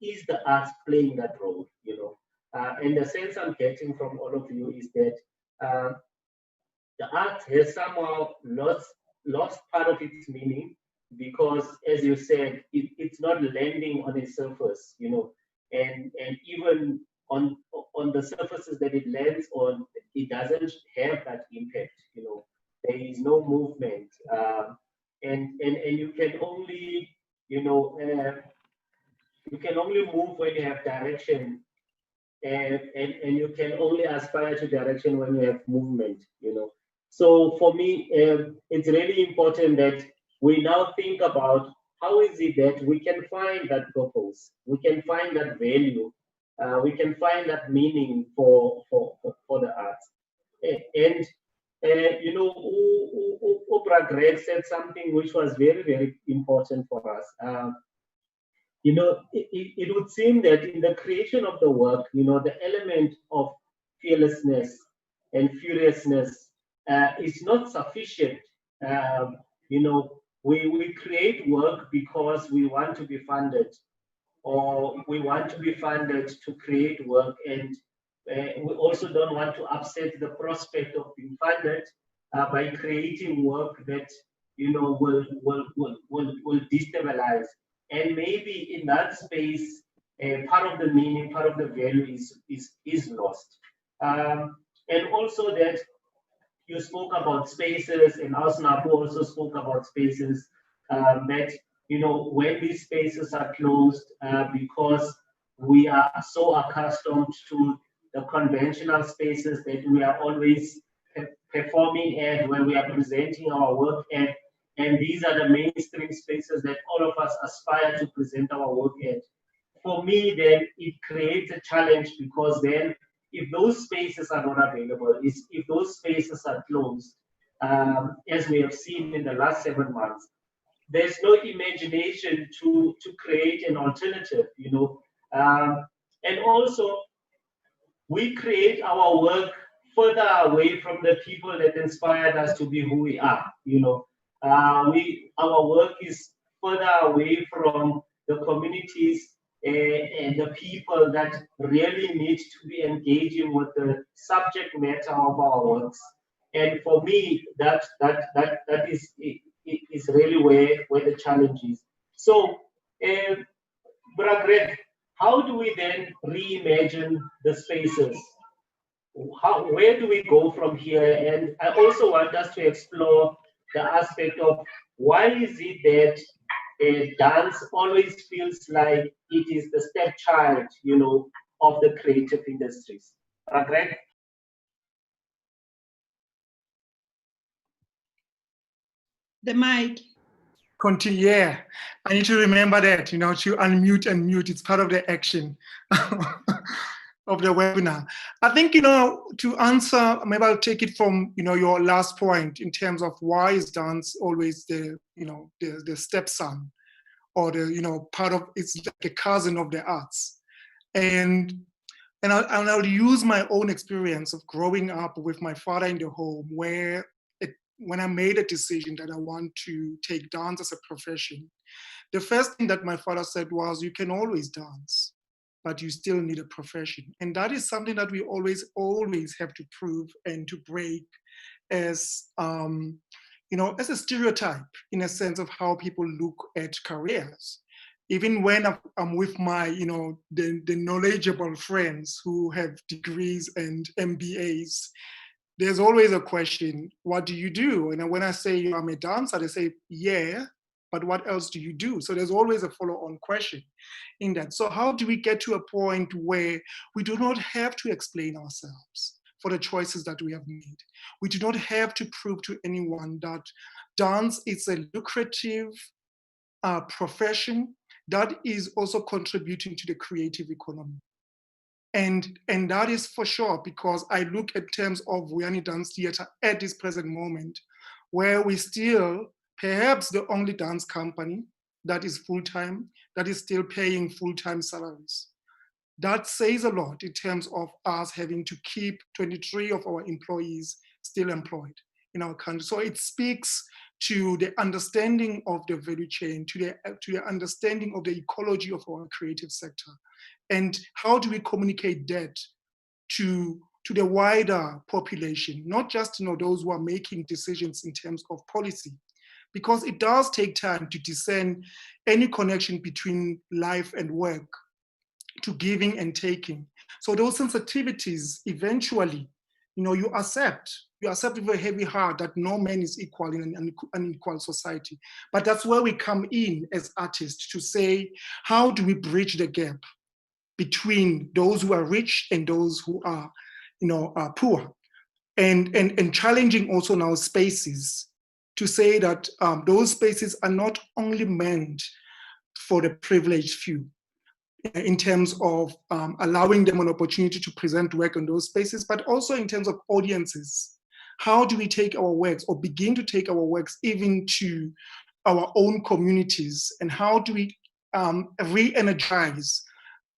is the arts playing that role, and the sense I'm getting from all of you is that the art has somehow lost part of its meaning because, as you said, it's not landing on a surface, and even on the surfaces that it lands on, it doesn't have that impact, There is no movement, and you can only, you can only move when you have direction, and you can only aspire to direction when you have movement, So for me, it's really important that we now think about how is it that we can find that purpose, we can find that value, we can find that meaning for the arts. And you know, Oprah Greg said something which was very, very important for us. You know, it would seem that in the creation of the work, you know, the element of fearlessness and furiousness is not sufficient. You know, we create work because we want to be funded, or we want to be funded to create work, and we also don't want to upset the prospect of being funded by creating work that, you know, will destabilize. And maybe in that space, part of the meaning, part of the value is lost. And also that you spoke about spaces, and Asnapu also spoke about spaces, that, you know, when these spaces are closed, because we are so accustomed to the conventional spaces that we are always performing at, where we are presenting our work at, and these are the mainstream spaces that all of us aspire to present our work at. For me, then it creates a challenge, because then if those spaces are not available, if those spaces are closed, as we have seen in the last 7 months, there's no imagination to create an alternative, you know. And also, we create our work further away from the people that inspired us to be who we are, you know. Our work is further away from the communities and the people that really need to be engaging with the subject matter of our works. And for me, that is really where the challenge is. So, Greg, how do we then reimagine the spaces? Where do we go from here? And I also want us to explore the aspect of why is it that dance always feels like it is the stepchild, you know, of the creative industries. Greg? The mic. Continue. Yeah, I need to remember that, you know, to unmute and mute. It's part of the action of the webinar. I think, you know, to answer, maybe I'll take it from, you know, your last point in terms of why is dance always the, you know, the stepson, or the, you know, part of, it's like a cousin of the arts. And I'll use my own experience of growing up with my father in the home, where when I made a decision that I want to take dance as a profession, the first thing that my father said was, you can always dance, but you still need a profession. And that is something that we always have to prove and to break as, you know, as a stereotype, in a sense of how people look at careers. Even when I'm with my, you know, the knowledgeable friends who have degrees and MBAs, there's always a question, what do you do? And when I say I'm a dancer, they say, yeah, but what else do you do? So there's always a follow-on question in that. So how do we get to a point where we do not have to explain ourselves for the choices that we have made? We do not have to prove to anyone that dance is a lucrative profession that is also contributing to the creative economy. And that is for sure, because I look at terms of Vuyani Dance Theatre at this present moment, where we still, perhaps the only dance company that is full-time, that is still paying full-time salaries. That says a lot in terms of us having to keep 23 of our employees still employed in our country. So it speaks to the understanding of the value chain, to the understanding of the ecology of our creative sector. And how do we communicate that to the wider population, not just, you know, those who are making decisions in terms of policy, because it does take time to discern any connection between life and work, to giving and taking. So those sensitivities, eventually, you know, you accept with a heavy heart that no man is equal in an unequal society. But that's where we come in as artists to say, how do we bridge the gap between those who are rich and those who are, you know, poor, and challenging also now spaces to say that those spaces are not only meant for the privileged few, in terms of allowing them an opportunity to present work in those spaces, but also in terms of audiences. How do we take our works or begin to take our works even to our own communities? And how do we re-energize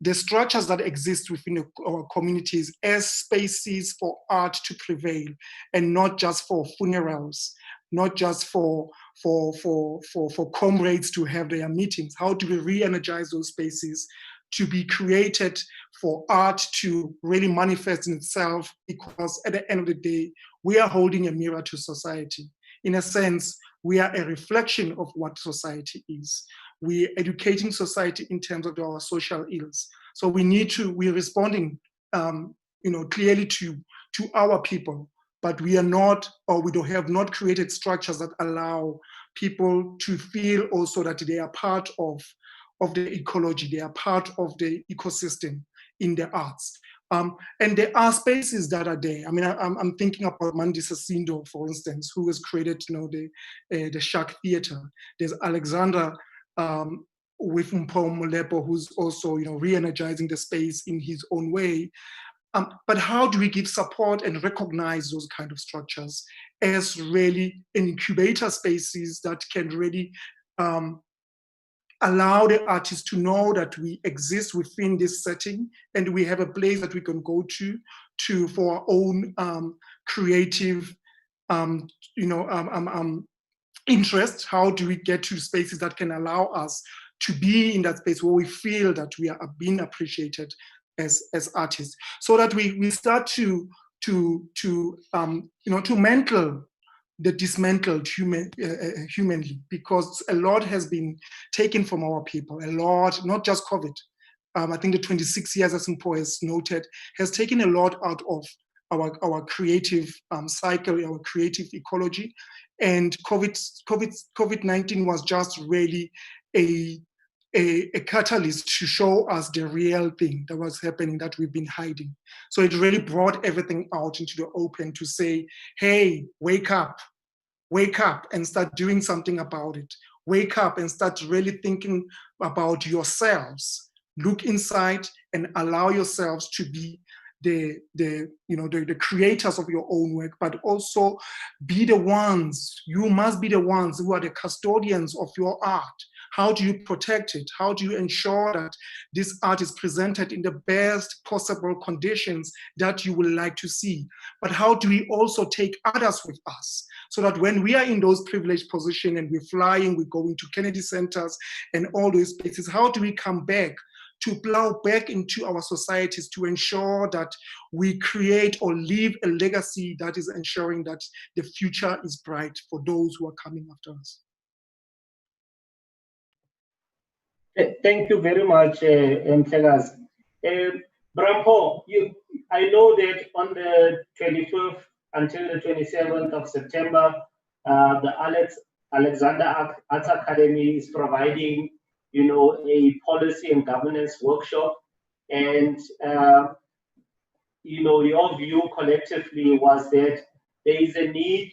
the structures that exist within our communities as spaces for art to prevail, and not just for funerals, not just for comrades to have their meetings? How do we re-energize those spaces to be created for art to really manifest in itself? Because at the end of the day, we are holding a mirror to society. In a sense, we are a reflection of what society is. We're educating society in terms of our social ills. So we're responding, clearly to our people, but we are not, or we have not created structures that allow people to feel also that they are part of the ecology, they are part of the ecosystem in the arts. And there are spaces that are there. I mean, I'm thinking about Mandisa Sindo, for instance, who has created, the Shark Theatre. There's Alexander with Mpho Molepo, who's also, re-energizing the space in his own way. But how do we give support and recognize those kind of structures as really incubator spaces that can really allow the artists to know that we exist within this setting and we have a place that we can go to for our own creative interest? How do we get to spaces that can allow us to be in that space where we feel that we are being appreciated as artists, so that we start to mental the dismantled humanly, because a lot has been taken from our people, a lot, not just COVID. I think the 26 years, as Mpho has noted, has taken a lot out of our creative cycle, our creative ecology. And COVID-19 was just really a catalyst to show us the real thing that was happening that we've been hiding. So it really brought everything out into the open to say, hey, wake up and start doing something about it. Wake up and start really thinking about yourselves. Look inside and allow yourselves to be the creators of your own work, but also be the ones, you must be the ones who are the custodians of your art. How do you protect it? How do you ensure that this art is presented in the best possible conditions that you would like to see? But how do we also take others with us, so that when we are in those privileged positions and we're flying, we're going to Kennedy centers and all those spaces, how do we come back to plow back into our societies to ensure that we create or leave a legacy that is ensuring that the future is bright for those who are coming after us? Thank you very much, Mtegas. Brampo, I know that on the 25th until the 27th of September, the Alexander Arts Academy is providing, a policy and governance workshop. And, your view collectively was that there is a need,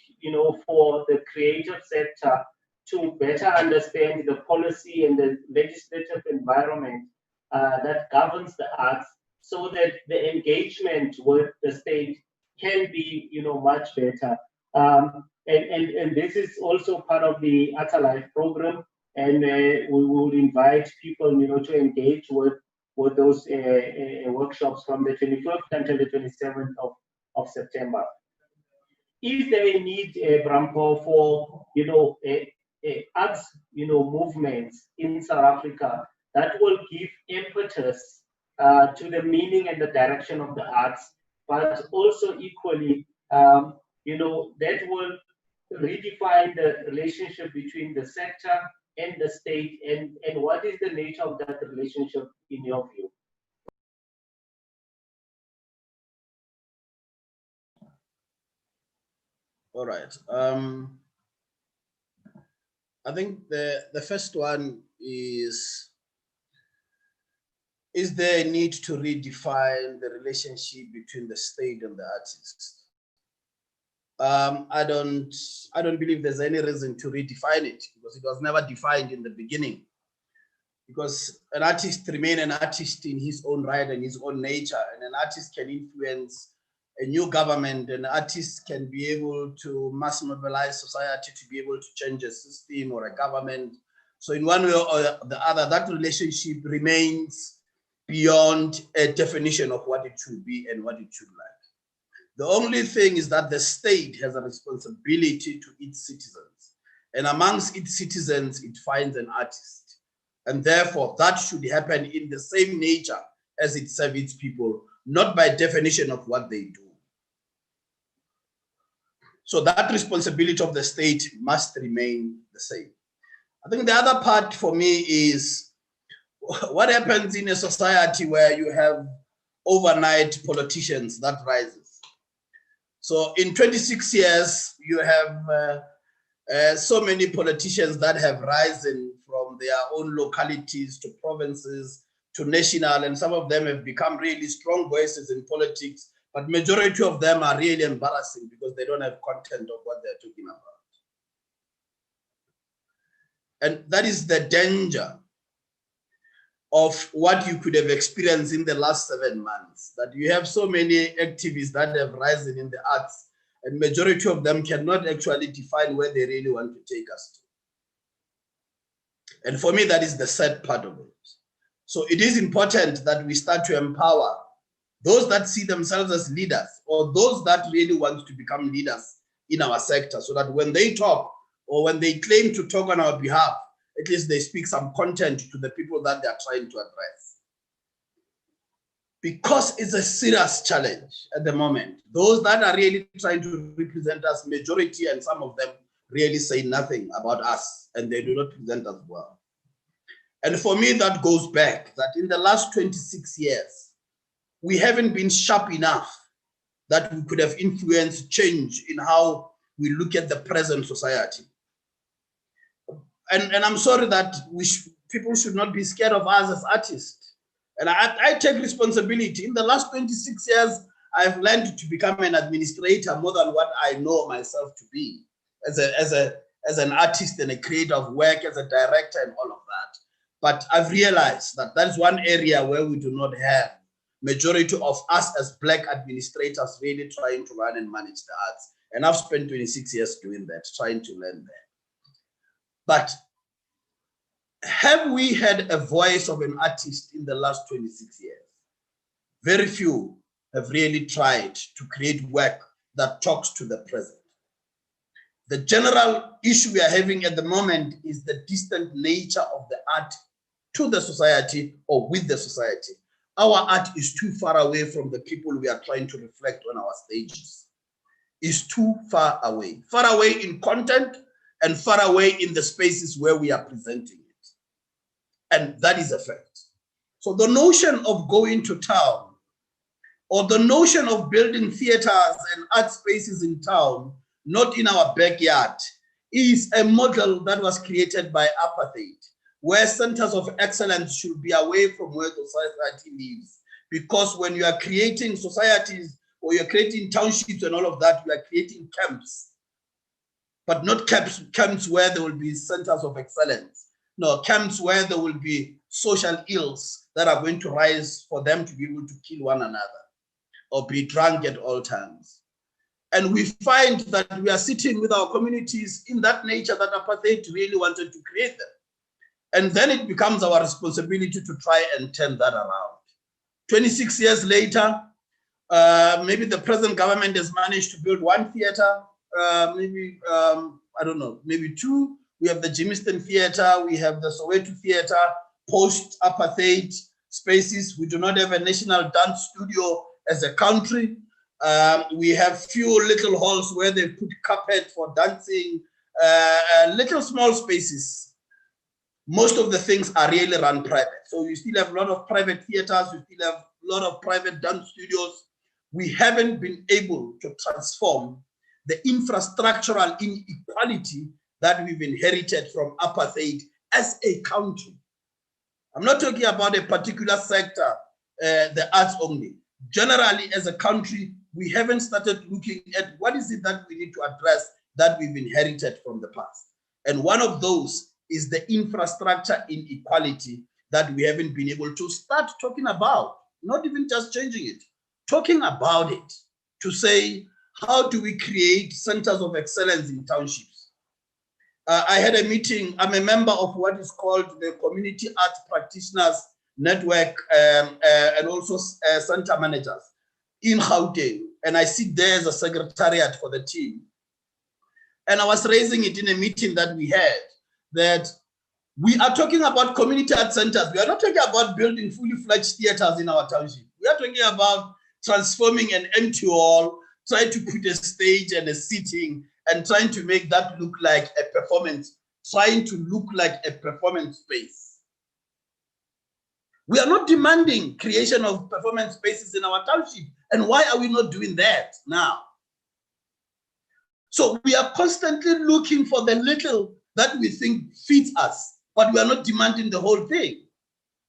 for the creative sector to better understand the policy and the legislative environment that governs the arts, so that the engagement with the state can be, much better. And this is also part of the Arts Alive program, and we will invite people, to engage with those workshops from the 21st until the 27th of September. Is there a need, Brampo, for arts, movements in South Africa that will give impetus to the meaning and the direction of the arts, but also equally, that will redefine the relationship between the sector and the state, and what is the nature of that relationship in your view? All right. I think the first one is there a need to redefine the relationship between the state and the artist? I don't believe there's any reason to redefine it, because it was never defined in the beginning. Because an artist remains an artist in his own right and his own nature, and an artist can influence a new government, and artists can be able to mass mobilize society to be able to change a system or a government. So in one way or the other, that relationship remains beyond a definition of what it should be and what it should like. The only thing is that the state has a responsibility to its citizens, and amongst its citizens, it finds an artist. And therefore, that should happen in the same nature as it serves its people, not by definition of what they do. So that responsibility of the state must remain the same. I think the other part for me is what happens in a society where you have overnight politicians that rises. So in 26 years, you have so many politicians that have risen from their own localities to provinces to national, and some of them have become really strong voices in politics, but majority of them are really embarrassing because they don't have content of what they're talking about. And that is the danger of what you could have experienced in the last 7 months, that you have so many activists that have risen in the arts, and majority of them cannot actually define where they really want to take us to. And for me, that is the sad part of it. So it is important that we start to empower those that see themselves as leaders, or those that really want to become leaders in our sector, so that when they talk or when they claim to talk on our behalf, at least they speak some content to the people that they are trying to address. Because it's a serious challenge at the moment. Those that are really trying to represent us, majority, and some of them really say nothing about us, and they do not present us well. And for me, that goes back that in the last 26 years, we haven't been sharp enough that we could have influenced change in how we look at the present society. And I'm sorry that people should not be scared of us as artists. And I take responsibility. In the last 26 years, I've learned to become an administrator more than what I know myself to be as an artist and a creator of work, as a director and all of that. But I've realized that that's one area where we do not have majority of us as Black administrators really trying to run and manage the arts. And I've spent 26 years doing that, trying to learn that. But have we had a voice of an artist in the last 26 years? Very few have really tried to create work that talks to the present. The general issue we are having at the moment is the distant nature of the art to the society or with the society. Our art is too far away from the people we are trying to reflect on our stages. It's too far away in content and far away in the spaces where we are presenting it. And that is a fact. So the notion of going to town, or the notion of building theaters and art spaces in town, not in our backyard, is a model that was created by apartheid, where centers of excellence should be away from where the society lives. Because when you are creating societies or you're creating townships and all of that, you are creating camps. But not camps where there will be centers of excellence. No, camps where there will be social ills that are going to rise for them to be able to kill one another or be drunk at all times. And we find that we are sitting with our communities in that nature that apartheid really wanted to create them. And then it becomes our responsibility to try and turn that around. 26 years later, maybe the present government has managed to build one theater, I don't know, maybe two. We have the Jamestown Theater, we have the Soweto Theater, post-apartheid spaces. We do not have a national dance studio as a country. We have few little halls where they put carpet for dancing, little small spaces. Most of the things are really run private. So you still have a lot of private theaters, you still have a lot of private dance studios. We haven't been able to transform the infrastructural inequality that we've inherited from apartheid as a country. I'm not talking about a particular sector, the arts only. Generally, as a country, we haven't started looking at what is it that we need to address that we've inherited from the past. And one of those is the infrastructure inequality that we haven't been able to start talking about, not even just changing it, talking about it, to say, how do we create centers of excellence in townships? I had a meeting, I'm a member of what is called the Community Arts Practitioners Network and also center managers in Gauteng. And I sit there as a secretariat for the team. And I was raising it in a meeting that we had, that we are talking about community art centers. We are not talking about building fully fledged theaters in our township. We are talking about transforming an empty hall, trying to put a stage and a seating, and trying to make that look like a performance, trying to look like a performance space. We are not demanding creation of performance spaces in our township. And why are we not doing that now? So we are constantly looking for the little that we think fits us, but we are not demanding the whole thing.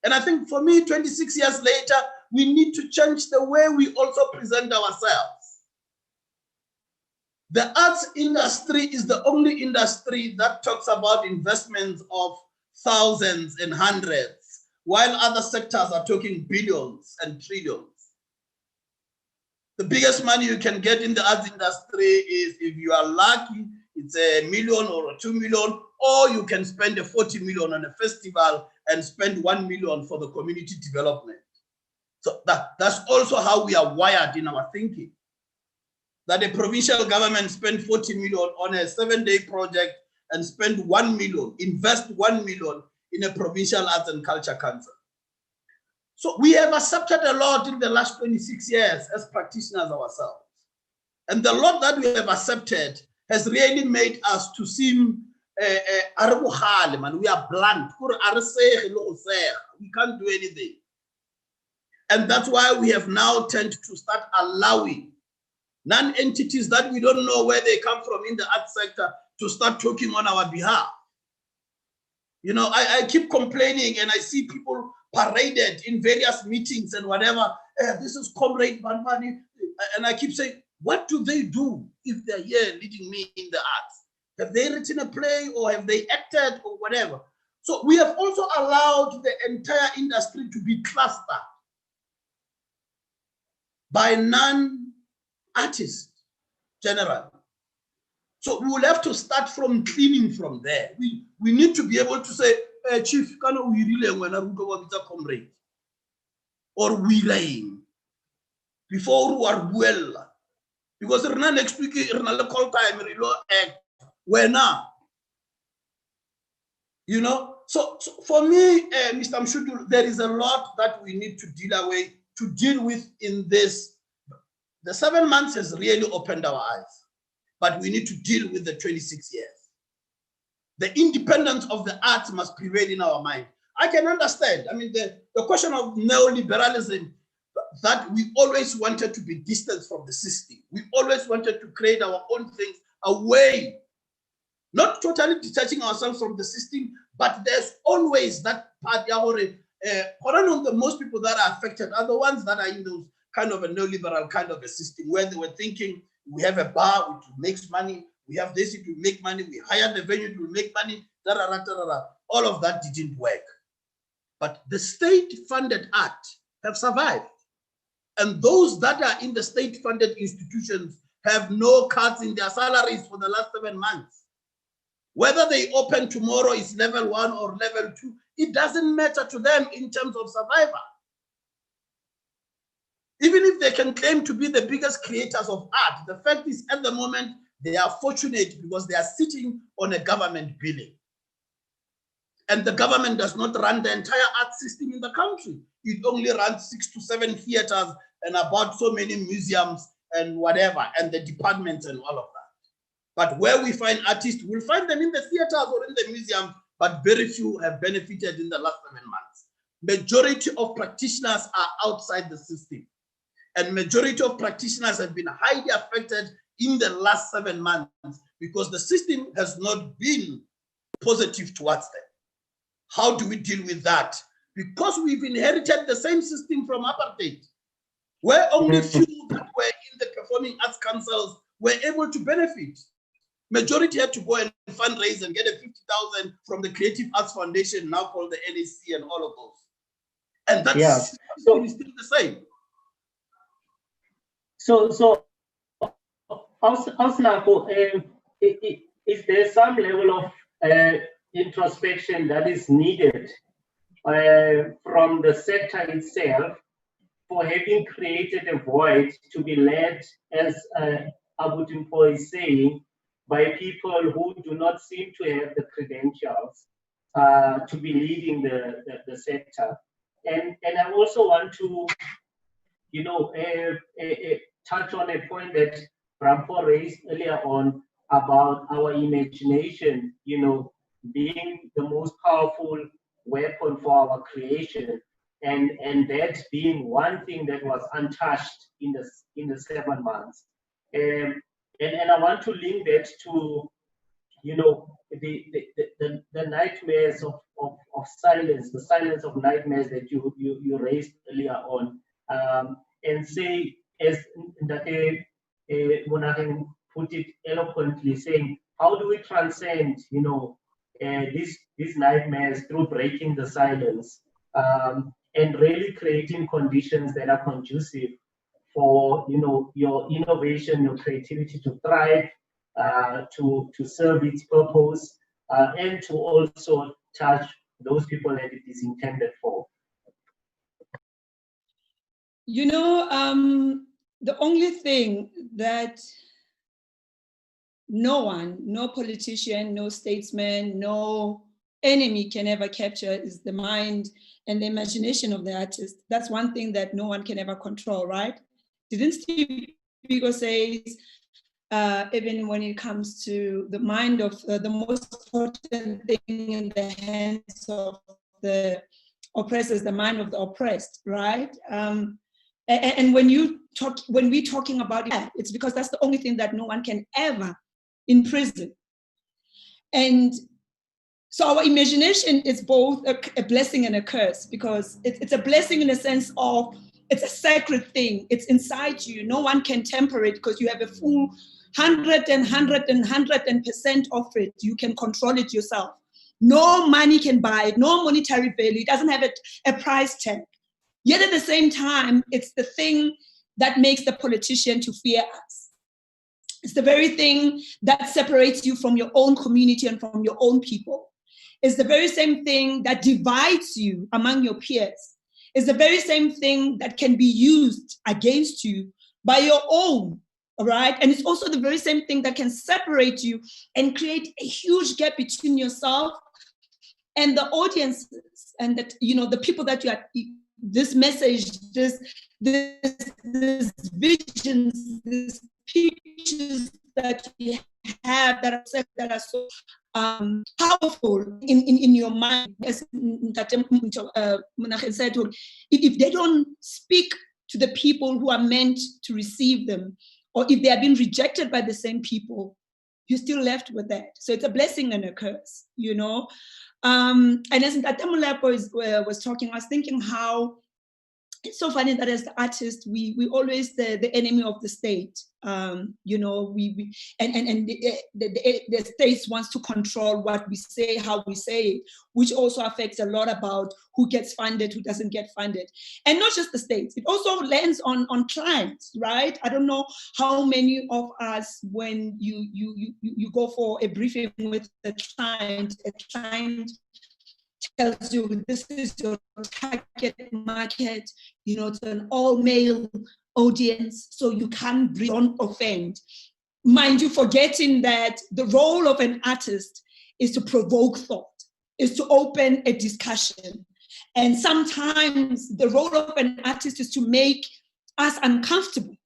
And I think for me, 26 years later, we need to change the way we also present ourselves. The arts industry is the only industry that talks about investments of thousands and hundreds, while other sectors are talking billions and trillions. The biggest money you can get in the arts industry is, if you are lucky, it's $1 million or $2 million, or you can spend $40 million on a festival and spend $1 million for the community development. So that's also how we are wired in our thinking. That a provincial government spend 40 million on a 7-day project and spend 1 million, invest 1 million in a provincial arts and culture council. So we have accepted a lot in the last 26 years as practitioners ourselves. And the lot that we have accepted has really made us to seem, we are blunt, we can't do anything. And that's why we have now tended to start allowing non-entities that we don't know where they come from in the arts sector to start talking on our behalf. You know, I keep complaining and I see people paraded in various meetings and whatever. This is Comrade Banbani. And I keep saying, what do they do if they're here leading me in the arts? Have they written a play or have they acted or whatever? So we have also allowed the entire industry to be clustered by non-artists generally. So we will have to start from cleaning from there. We need to be able to say, Chief, can we really when I go with a comrade? Or we rain before we are well. Because we're not next week, we're not call time, we're not. You know, so for me, Mr. Mshudu, there is a lot that we need to deal with in this. The 7 months has really opened our eyes, but we need to deal with the 26 years. The independence of the arts must prevail in our mind. I can understand. I mean, the question of neoliberalism, that we always wanted to be distant from the system. We always wanted to create our own things away, not totally detaching ourselves from the system, but there's always that part. The most people that are affected are the ones that are in those kind of a neoliberal kind of a system where they were thinking, we have a bar which makes money, we have this, it will make money, we hire the venue, it will make money, all of that didn't work. But the state-funded art have survived. And those that are in the state-funded institutions have no cuts in their salaries for the last 7 months. Whether they open tomorrow is level 1 or level 2, it doesn't matter to them in terms of survival. Even if they can claim to be the biggest creators of art, the fact is at the moment, they are fortunate because they are sitting on a government billing. And the government does not run the entire art system in the country. It only runs 6 to 7 theaters and about so many museums and whatever, and the departments and all of that. But where we find artists, we'll find them in the theaters or in the museum, but very few have benefited in the last 7 months. Majority of practitioners are outside the system. And majority of practitioners have been highly affected in the last 7 months because the system has not been positive towards them. How do we deal with that? Because we've inherited the same system from apartheid, where only few that were in the performing arts councils were able to benefit. Majority had to go and fundraise and get a 50,000 from the Creative Arts Foundation, now called the NAC, and all of those. And that's still the same. So also, is there some level of introspection that is needed from the sector itself for having created a void to be led, as Abu Dimpo is saying, by people who do not seem to have the credentials to be leading the sector? And I also want to, touch on a point that Brampo raised earlier on about our imagination, being the most powerful weapon for our creation, and that being one thing that was untouched in the 7 months. And I want to link that to, the nightmares of silence, the silence of nightmares that you raised earlier on, and say, as Ndate Monaghan put it eloquently, saying, how do we transcend, these nightmares through breaking the silence, and really creating conditions that are conducive for, your innovation, your creativity to thrive, to serve its purpose, and to also touch those people that it is intended for. The only thing that no one, no politician, no statesman, no enemy can ever capture is the mind and the imagination of the artist. That's one thing that no one can ever control, right? Didn't Steve Biko say, even when it comes to the mind of the most important thing in the hands of the oppressor is the mind of the oppressed, right? And when we're talking about it, it's because that's the only thing that no one can ever imprison. And so our imagination is both a blessing and a curse, because it's a blessing in the sense of it's a sacred thing. It's inside you. No one can temper it because you have a full 100% of it. You can control it yourself. No money can buy it. No monetary value. It doesn't have a price tag. Yet at the same time, it's the thing that makes the politician to fear us. It's the very thing that separates you from your own community and from your own people. It's the very same thing that divides you among your peers. It's the very same thing that can be used against you by your own, all right? And it's also the very same thing that can separate you and create a huge gap between yourself and the audiences and that, the people that you are, this message, this visions, these pictures that you have that are so powerful in your mind, as Monaghan said, if they don't speak to the people who are meant to receive them, or if they are being rejected by the same people, you're still left with that. So it's a blessing and a curse, And as Ndate was talking, I was thinking how it's so funny that as the artists, we always the enemy of the state. The state wants to control what we say, how we say it, which also affects a lot about who gets funded, who doesn't get funded. And not just the states, it also lands on clients, right? I don't know how many of us, when you go for a briefing with a client tells you this is your target market, it's an all-male audience, so you can't don't offend. Mind you, forgetting that the role of an artist is to provoke thought, is to open a discussion. And sometimes the role of an artist is to make us uncomfortable.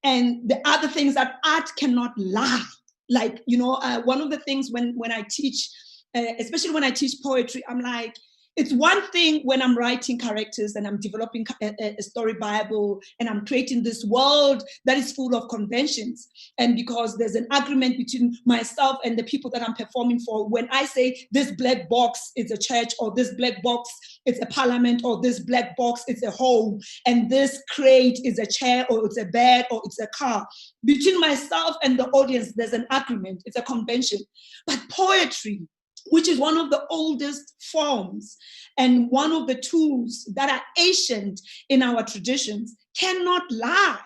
And the other things that art cannot lie. Like, one of the things when I teach, especially when I teach poetry, I'm like, It's one thing when I'm writing characters and I'm developing a story Bible and I'm creating this world that is full of conventions. And because there's an agreement between myself and the people that I'm performing for, when I say this black box is a church, or this black box is a parliament, or this black box is a home, and this crate is a chair, or it's a bed, or it's a car, between myself and the audience, there's an agreement, it's a convention. But poetry, which is one of the oldest forms and one of the tools that are ancient in our traditions, cannot lie.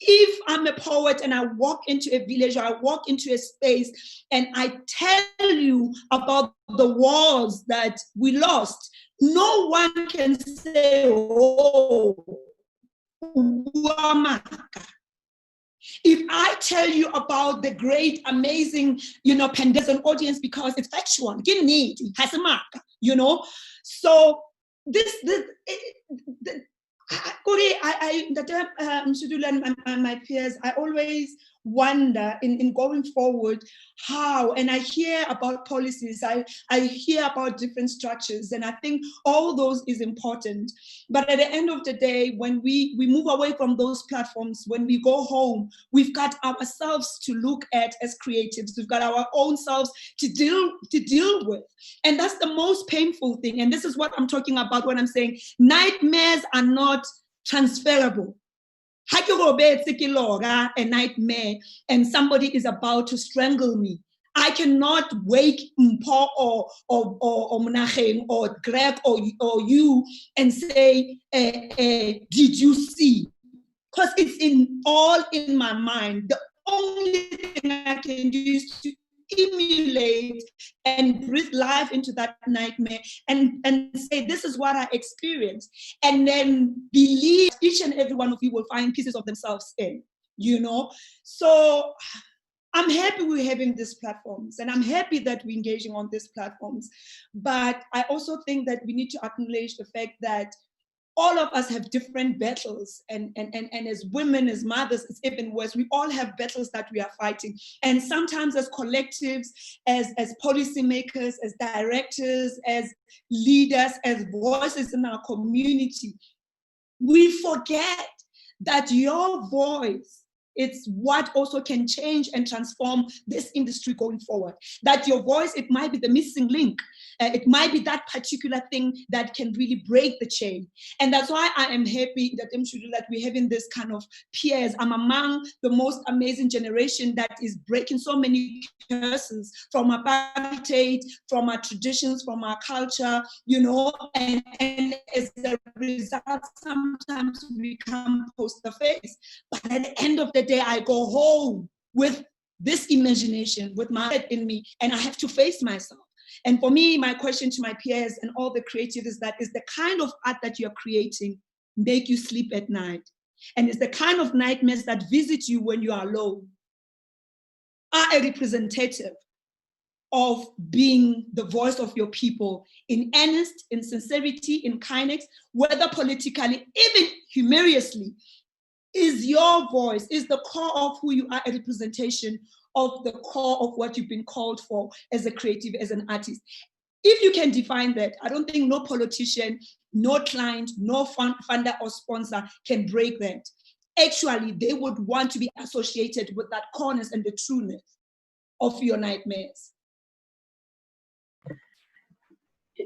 If I'm a poet and I walk into a village or I walk into a space and I tell you about the wars that we lost, no one can say, oh, Uamaka. If I tell you about the great, amazing, there's an audience because it's factual. Give need, has a mark, So my peers, I always wonder in going forward how, and I hear about policies, I hear about different structures, and I think all those is important. But at the end of the day, when we move away from those platforms, when we go home, we've got ourselves to look at as creatives. We've got our own selves to deal with. And that's the most painful thing. And this is what I'm talking about when I'm saying nightmares are not transferable. A nightmare and somebody is about to strangle me. I cannot wake Mpo or Mnachem or Greg or you and say, did you see? Because it's all in my mind. The only thing I can do is to emulate and breathe life into that nightmare and say, this is what I experienced. And then believe each and every one of you will find pieces of themselves in, So I'm happy we're having these platforms, and I'm happy that we're engaging on these platforms. But I also think that we need to acknowledge the fact that all of us have different battles, and as women, as mothers, it's even worse. We all have battles that we are fighting. And sometimes as collectives, as policymakers, as directors, as leaders, as voices in our community, we forget that your voice, it's what also can change and transform this industry going forward. That your voice, it might be the missing link. It might be that particular thing that can really break the chain. And that's why I am happy that we're having this kind of peers. I'm among the most amazing generation that is breaking so many curses from apartheid, from our traditions, from our culture, and as a result, sometimes we come post the face. But at the end of the day, I go home with this imagination, with my head in me, and I have to face myself. And for me, my question to my peers and all the creatives is that, is the kind of art that you're creating make you sleep at night? And is the kind of nightmares that visit you when you are alone are a representative of being the voice of your people in earnest, in sincerity, in kindness, whether politically, even humorously? Is your voice, is the core of who you are a representation of the core of what you've been called for as a creative, as an artist? If you can define that, I don't think no politician, no client, no funder or sponsor can break that. Actually, they would want to be associated with that corners and the trueness of your nightmares.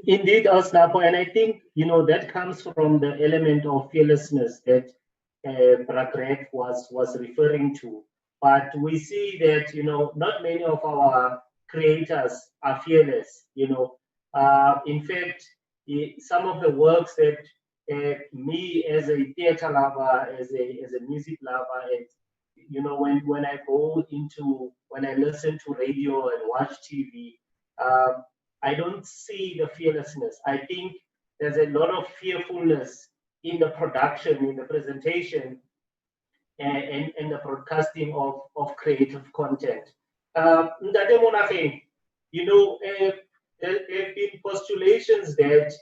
Indeed, Osnapo, and I think, that comes from the element of fearlessness that Greg was referring to. But we see that, not many of our creators are fearless, In fact, some of the works that me as a theater lover, as a music lover, and, when I listen to radio and watch TV, I don't see the fearlessness. I think there's a lot of fearfulness in the production, in the presentation, and the broadcasting of creative content. There have been postulations that,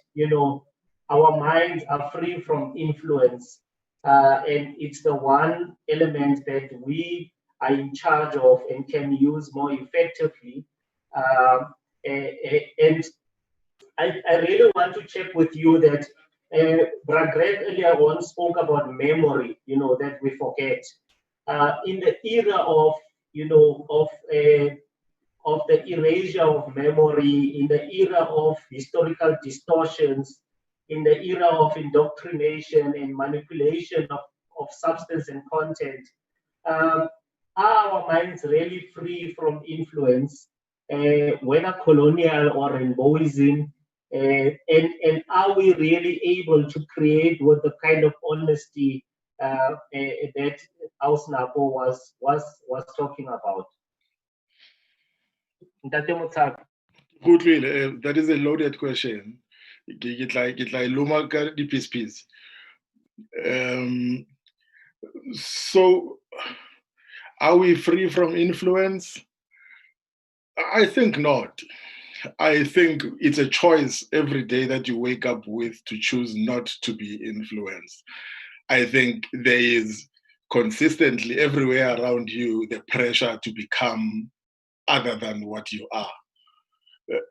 our minds are free from influence, and it's the one element that we are in charge of and can use more effectively. And I really want to check with you that Brad Greg earlier on spoke about memory, that we forget. In the era of, of the erasure of memory, in the era of historical distortions, in the era of indoctrination and manipulation of substance and content, are our minds really free from influence, whether colonial or rainbowism? And are we really able to create with the kind of honesty that Ausnapo was talking about? Ntate Motshaga. Good, that is a loaded question. Get like loma ka di-piece. So, are we free from influence? I think not. I think it's a choice every day that you wake up with to choose not to be influenced. I think there is consistently everywhere around you the pressure to become other than what you are.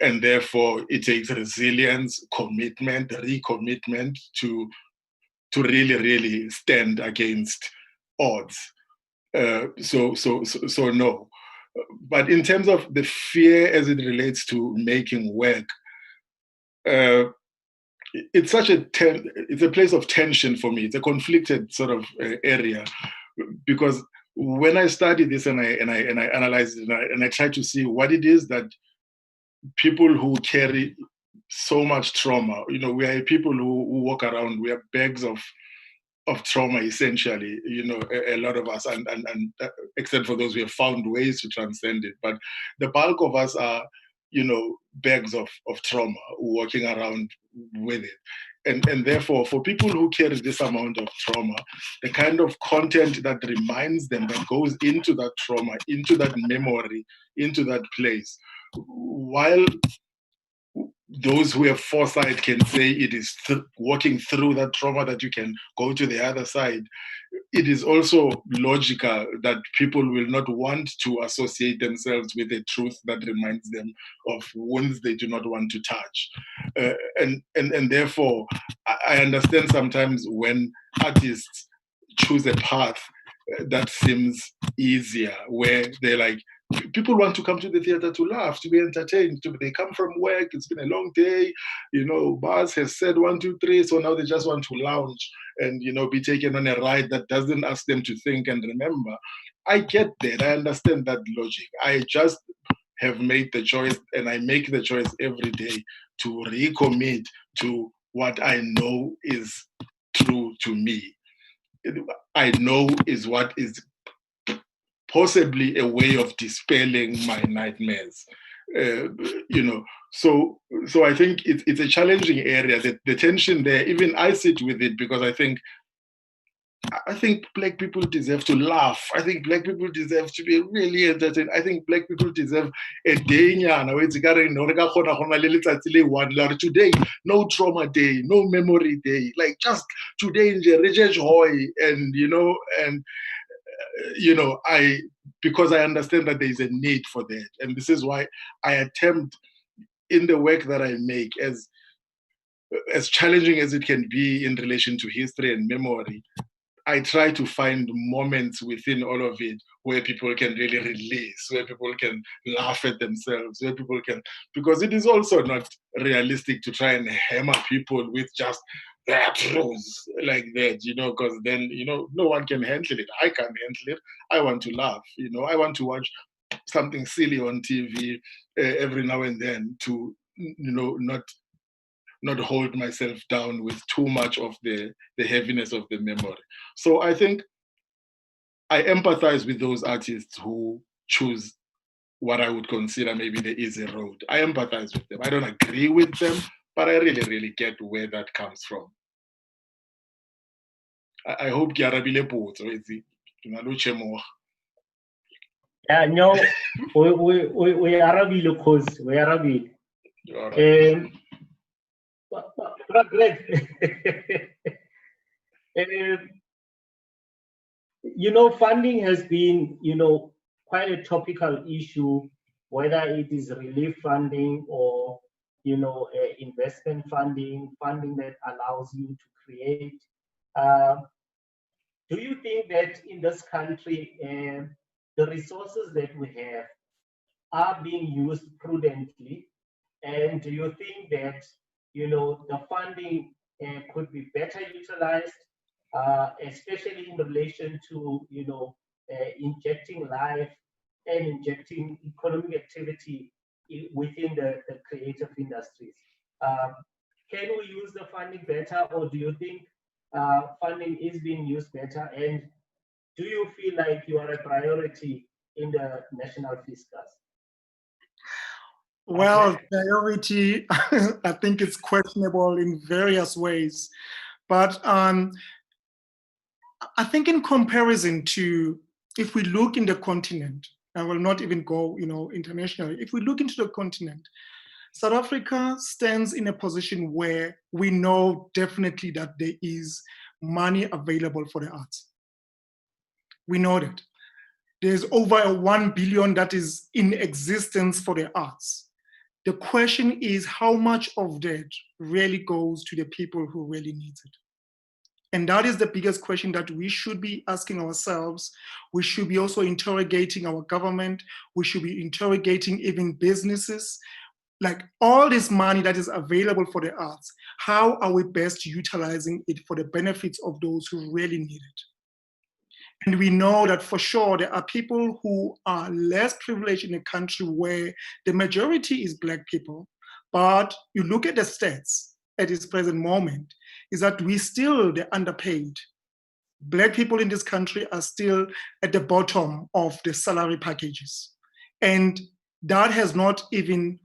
And therefore, it takes resilience, commitment, recommitment to really, really stand against odds. So no. But in terms of the fear as it relates to making work, it's such it's a place of tension for me. It's a conflicted sort of area, because when I study this and I analyze it and I try to see what it is that people who carry so much trauma, we are people who walk around, we are bags of trauma, essentially, a lot of us, and except for those who have found ways to transcend it. But the bulk of us are, bags of trauma, walking around with it. And therefore, for people who carry this amount of trauma, the kind of content that reminds them, that goes into that trauma, into that memory, into that place, while those who have foresight can say it is walking through that trauma that you can go to the other side, it is also logical that people will not want to associate themselves with a truth that reminds them of wounds they do not want to touch. And therefore, I understand sometimes when artists choose a path that seems easier, where they're like, people want to come to the theater to laugh, to be entertained. They come from work, it's been a long day, Buzz has said 1, 2, 3, so now they just want to lounge and, be taken on a ride that doesn't ask them to think and remember. I get that, I understand that logic. I just have made the choice, and I make the choice every day to recommit to what I know is true to me. I know is what is possibly a way of dispelling my nightmares. So I think it's a challenging area. The tension there, even I sit with it, because I think Black people deserve to laugh. I think Black people deserve to be really entertained. I think Black people deserve a day. Today, no trauma day, no memory day. Like just today in joy, and because I understand that there is a need for that. And this is why I attempt in the work that I make, as challenging as it can be in relation to history and memory, I try to find moments within all of it where people can really release, where people can laugh at themselves, where people can, because it is also not realistic to try and hammer people with just their truths like that, because then, no one can handle it. I can't handle it. I want to laugh, I want to watch something silly on TV every now and then to, not hold myself down with too much of the heaviness of the memory. So I think I empathize with those artists who choose what I would consider maybe the easy road. I empathize with them. I don't agree with them, but I really, really get where that comes from. I hope ke arabile potso ke na lo chemoga. Yeah, no, we arabile cause we arabile. Greg, funding has been, quite a topical issue, whether it is relief funding or investment funding that allows you to create. Um, do you think that in this country, the resources that we have are being used prudently? And do you think that the funding could be better utilized, especially in relation to injecting life and injecting economic activity within the creative industries? Um, can we use the funding better, or do you think funding is being used better? And do you feel like you are a priority in the national fiscus? Well, priority, I think it's questionable in various ways. But I think in comparison to, if we look in the continent, I will not even go, internationally. If we look into the continent, South Africa stands in a position where we know definitely that there is money available for the arts. We know that. There's over 1 billion that is in existence for the arts. The question is how much of that really goes to the people who really need it. And that is the biggest question that we should be asking ourselves. We should be also interrogating our government. We should be interrogating even businesses. Like, all this money that is available for the arts, how are we best utilizing it for the benefits of those who really need it? And we know that for sure there are people who are less privileged in a country where the majority is Black people. But you look at the stats at this present moment, is that we still the underpaid. Black people in this country are still at the bottom of the salary packages. And that has not even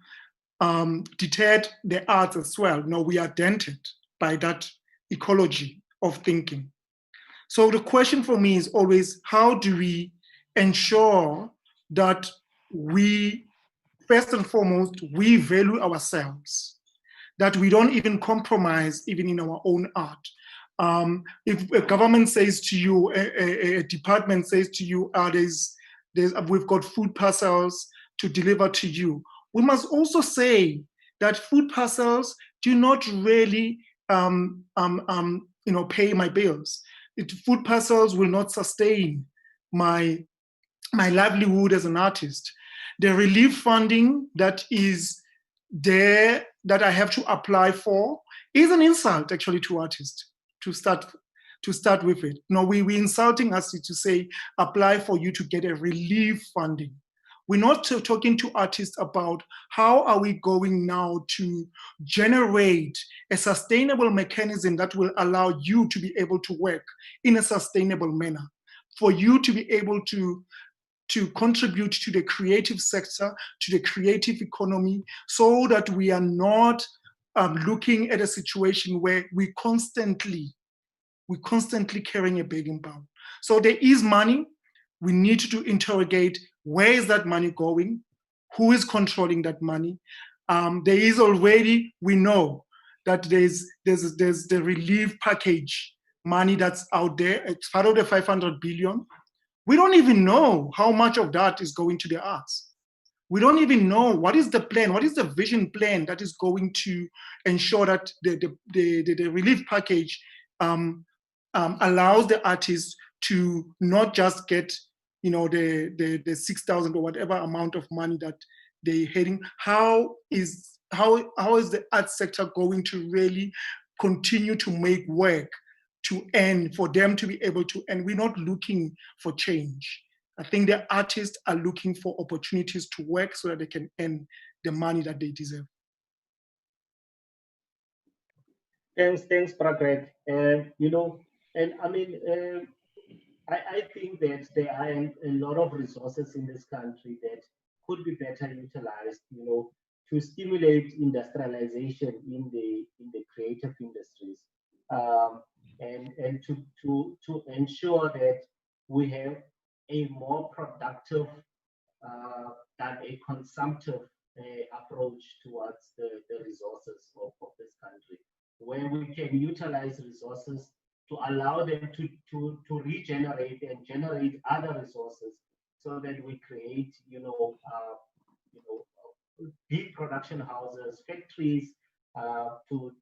deterred the arts as well. No, we are dented by that ecology of thinking. So the question for me is always, how do we ensure that we, first and foremost, we value ourselves, that we don't even compromise even in our own art. If a government says to you, a department says to you, we've got food parcels to deliver to you, we must also say that food parcels do not really pay my bills. Food parcels will not sustain my livelihood as an artist. The relief funding that is there that I have to apply for is an insult actually to artists to start with it. No, we're insulting us to say, apply for you to get a relief funding. We're not talking to artists about how are we going now to generate a sustainable mechanism that will allow you to be able to work in a sustainable manner, for you to be able to contribute to the creative sector, to the creative economy, so that we are not looking at a situation where we're constantly carrying a begging bowl. So there is money. We need to interrogate, where is that money going? Who is controlling that money? There is already, we know that there's the relief package money that's out there. It's part of the 500 billion. We don't even know how much of that is going to the arts. We don't even know what is the plan, what is the vision plan that is going to ensure that the relief package allows the artists to not just get the 6,000 or whatever amount of money that they're heading. How is the art sector going to really continue to make work to earn, for them to be able to earn? We're not looking for change. I think the artists are looking for opportunities to work so that they can earn the money that they deserve. Thanks, Pragreg. And I mean, I think that there are a lot of resources in this country that could be better utilized, to stimulate industrialization in the creative industries, and to ensure that we have a more productive than a consumptive approach towards the resources of this country, where we can utilize resources to allow them to regenerate and generate other resources, so that we create, big production houses, factories to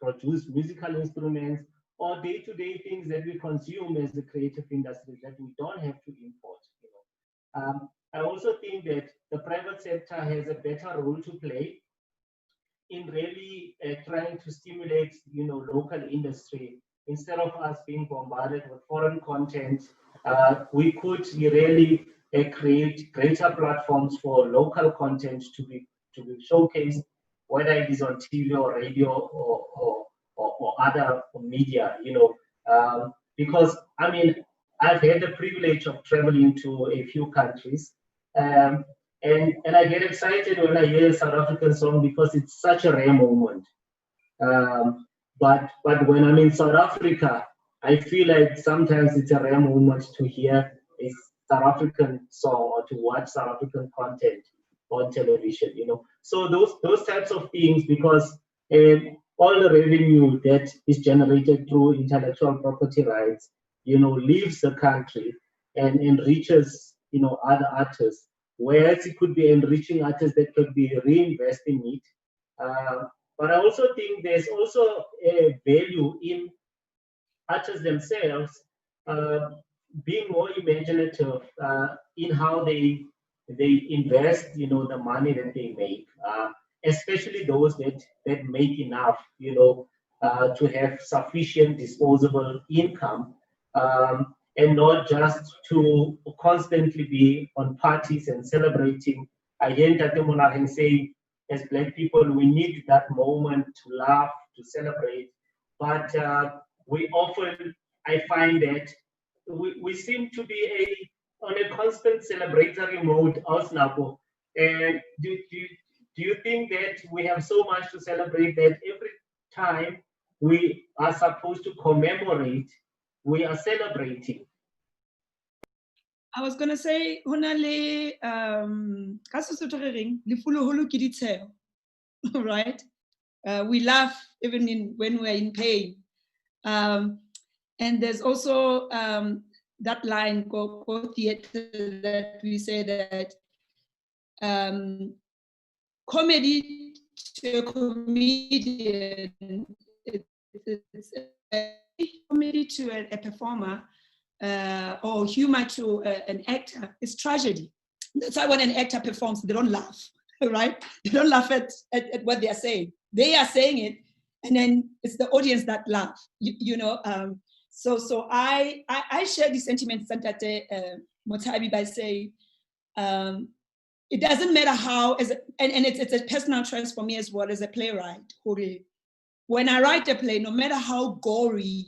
produce musical instruments, or day-to-day things that we consume as the creative industry that we don't have to import. I also think that the private sector has a better role to play in really trying to stimulate, local industry. Instead of us being bombarded with foreign content, we could really create greater platforms for local content to be showcased, whether it is on TV or radio or other media. Because I mean, I've had the privilege of traveling to a few countries. And I get excited when I hear a South African song because it's such a rare moment. But when I'm in South Africa, I feel like sometimes it's a rare moment to hear a South African song or to watch South African content on television. So those types of things, because all the revenue that is generated through intellectual property rights, leaves the country and enriches, other artists. Whereas it could be enriching artists that could be reinvesting it. But I also think there's also a value in artists themselves being more imaginative in how they invest, the money that they make, especially those that make enough, to have sufficient disposable income. And not just to constantly be on parties and celebrating. I hear Tate Monageng say, as Black people, we need that moment to laugh, to celebrate. But we often, I find that we seem to be on a constant celebratory mode, Ausnapo. And do you think that we have so much to celebrate that every time we are supposed to commemorate, we are celebrating? I was going to say, right? We laugh even when we're in pain. And there's also that line, go theater, that we say that comedy to a comedian, it's comedy to a performer, or humor to an actor is tragedy. That's why when an actor performs, they don't laugh, right? They don't laugh at what they are saying. They are saying it, and then it's the audience that laugh. So I share the sentiment, Santate Motabi, by saying it doesn't matter how, and it's a personal choice for me as well as a playwright. When I write a play, no matter how gory,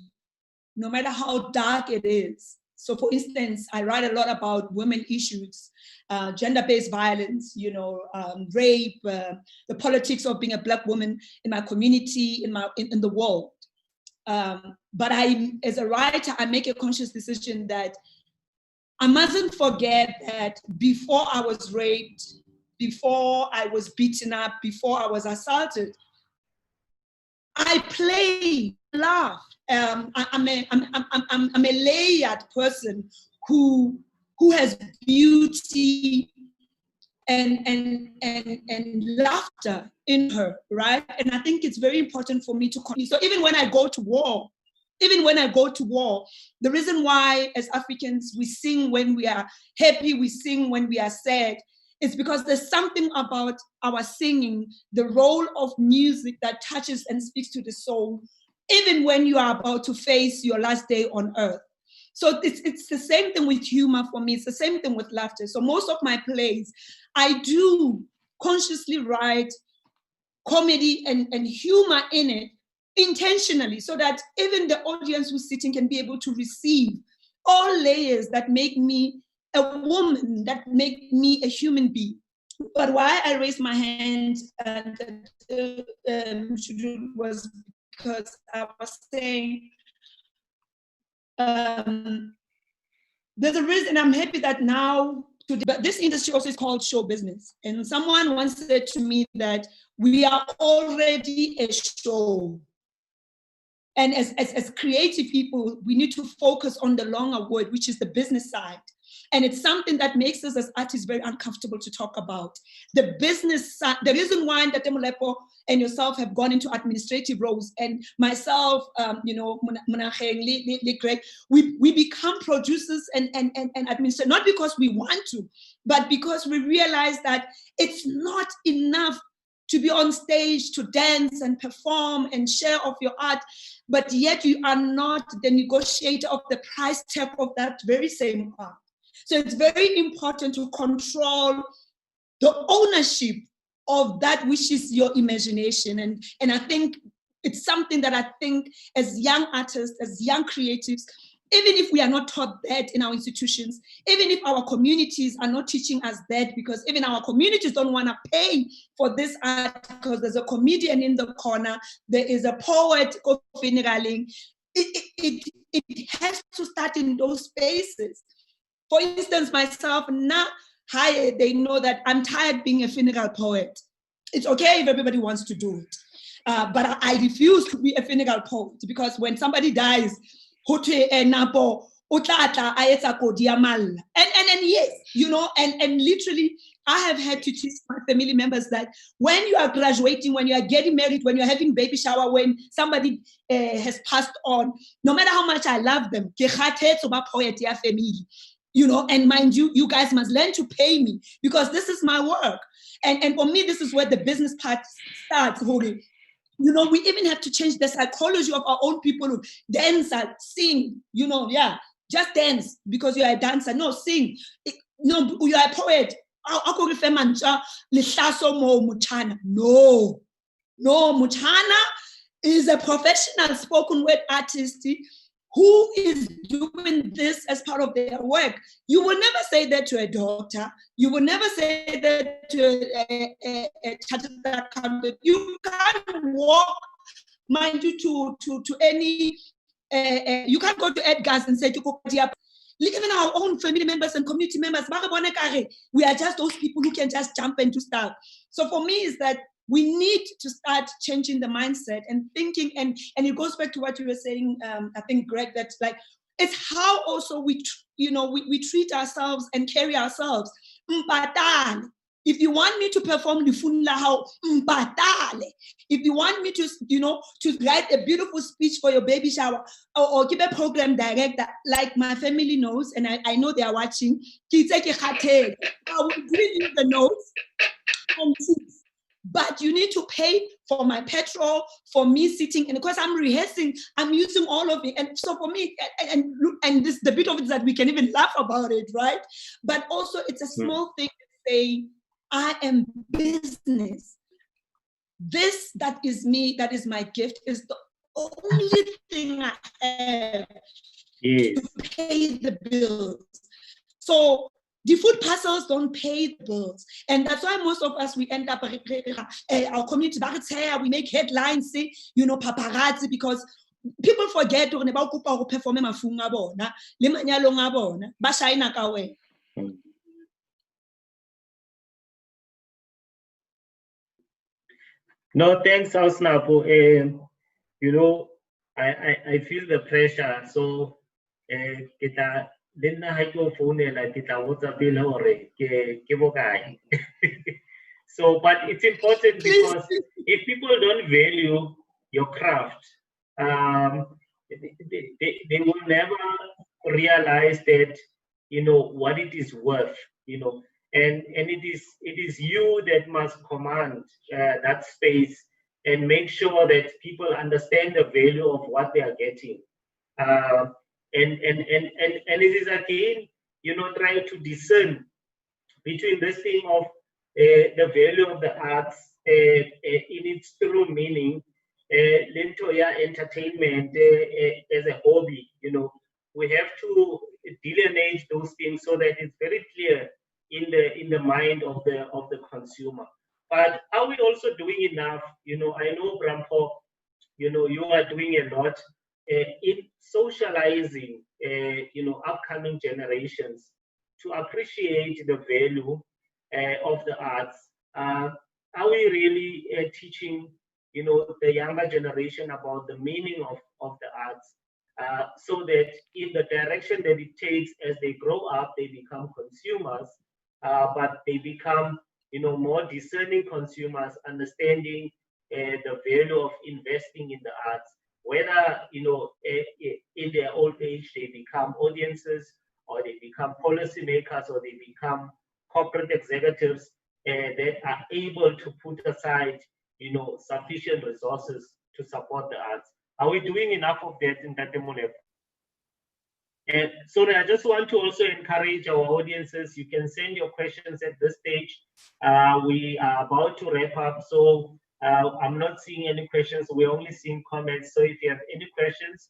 no matter how dark it is. So for instance, I write a lot about women issues, gender-based violence, rape, the politics of being a Black woman in my community, in the world. But as a writer, I make a conscious decision that I mustn't forget that before I was raped, before I was beaten up, before I was assaulted, I played, laughed. I'm a layered person who has beauty and laughter in her, right? And I think it's very important for me to continue. So even when I go to war, the reason why as Africans we sing when we are happy, we sing when we are sad, is because there's something about our singing, the role of music that touches and speaks to the soul, even when you are about to face your last day on earth. So it's the same thing with humor for me. It's the same thing with laughter. So most of my plays, I do consciously write comedy and humor in it intentionally, so that even the audience who's sitting can be able to receive all layers that make me a woman, that make me a human being. But why I raised my hand was because I was saying there's a reason. I'm happy that now, but this industry also is called show business. And someone once said to me that we are already a show. And as creative people, we need to focus on the longer word, which is the business side. And it's something that makes us as artists very uncomfortable to talk about. The business side, the reason why Ntate Molepo and yourself have gone into administrative roles, and myself, Monageng, Greg, we become producers and administrators, not because we want to, but because we realize that it's not enough to be on stage, to dance and perform and share of your art, but yet you are not the negotiator of the price tag of that very same art. So it's very important to control the ownership of that which is your imagination. And I think it's something that I think as young artists, as young creatives, even if we are not taught that in our institutions, even if our communities are not teaching us that, because even our communities don't want to pay for this art because there's a comedian in the corner, there is a poet, it has to start in those spaces. For instance, myself, now, they know that I'm tired being a funeral poet. It's okay if everybody wants to do it. But I refuse to be a funeral poet, because when somebody dies, and yes, and literally, I have had to teach my family members that when you are graduating, when you are getting married, when you're having baby shower, when somebody has passed on, no matter how much I love them, and mind you, you guys must learn to pay me, because this is my work. And for me, this is where the business part starts, Hori. We even have to change the psychology of our own people who dance and sing, just dance because you are a dancer. No, sing. No, you are a poet. No, Muchana is a professional spoken word artist who is doing this as part of their work. You will never say that to a doctor. You will never say that to a chartered accountant. You can't walk, mind you, to any, you can't go to Edgar's and say, even our own family members and community members, we are just those people who can just jump into stuff. So for me, is that we need to start changing the mindset and thinking, and it goes back to what you were saying, I think, Greg, that's like, it's how also we treat ourselves and carry ourselves. If you want me to perform how if you want me to, to write a beautiful speech for your baby shower, or give a program director, like my family knows, and I know they are watching, I will give you the notes and tips. But you need to pay for my petrol, for me sitting, and because I'm rehearsing, I'm using all of it. And so for me, and this, the bit of it is that we can even laugh about it, right? But also it's a small thing to say, I am business. This, that is me, that is my gift, is the only thing I have to pay the bills. So the food parcels don't pay the bills. And that's why most of us, we end up, our community, we make headlines, say, paparazzi, because people forget to perform mafunga bona, le manyalong a bona, ba shine ka wena. No, thanks, Ausnapo. I feel the pressure. So, so, but it's important because if people don't value your craft, they will never realize that, what it is worth, and it is you that must command that space and make sure that people understand the value of what they are getting. And it is again, trying to discern between this thing of the value of the arts in its true meaning, entertainment as a hobby. We have to delineate those things so that it's very clear in the mind of the consumer. But are we also doing enough? I know, Brampo, you are doing a lot in socializing, upcoming generations to appreciate the value of the arts. Are we really teaching, the younger generation about the meaning of the arts? so that in the direction that it takes as they grow up, they become consumers, but they become, more discerning consumers, understanding the value of investing in the arts. Whether, in their old age, they become audiences, or they become policymakers, or they become corporate executives that are able to put aside, sufficient resources to support the arts. Are we doing enough of that in Tatemolepo? And sorry, I just want to also encourage our audiences. You can send your questions at this stage. We are about to wrap up, so I'm not seeing any questions. We're only seeing comments. So if you have any questions,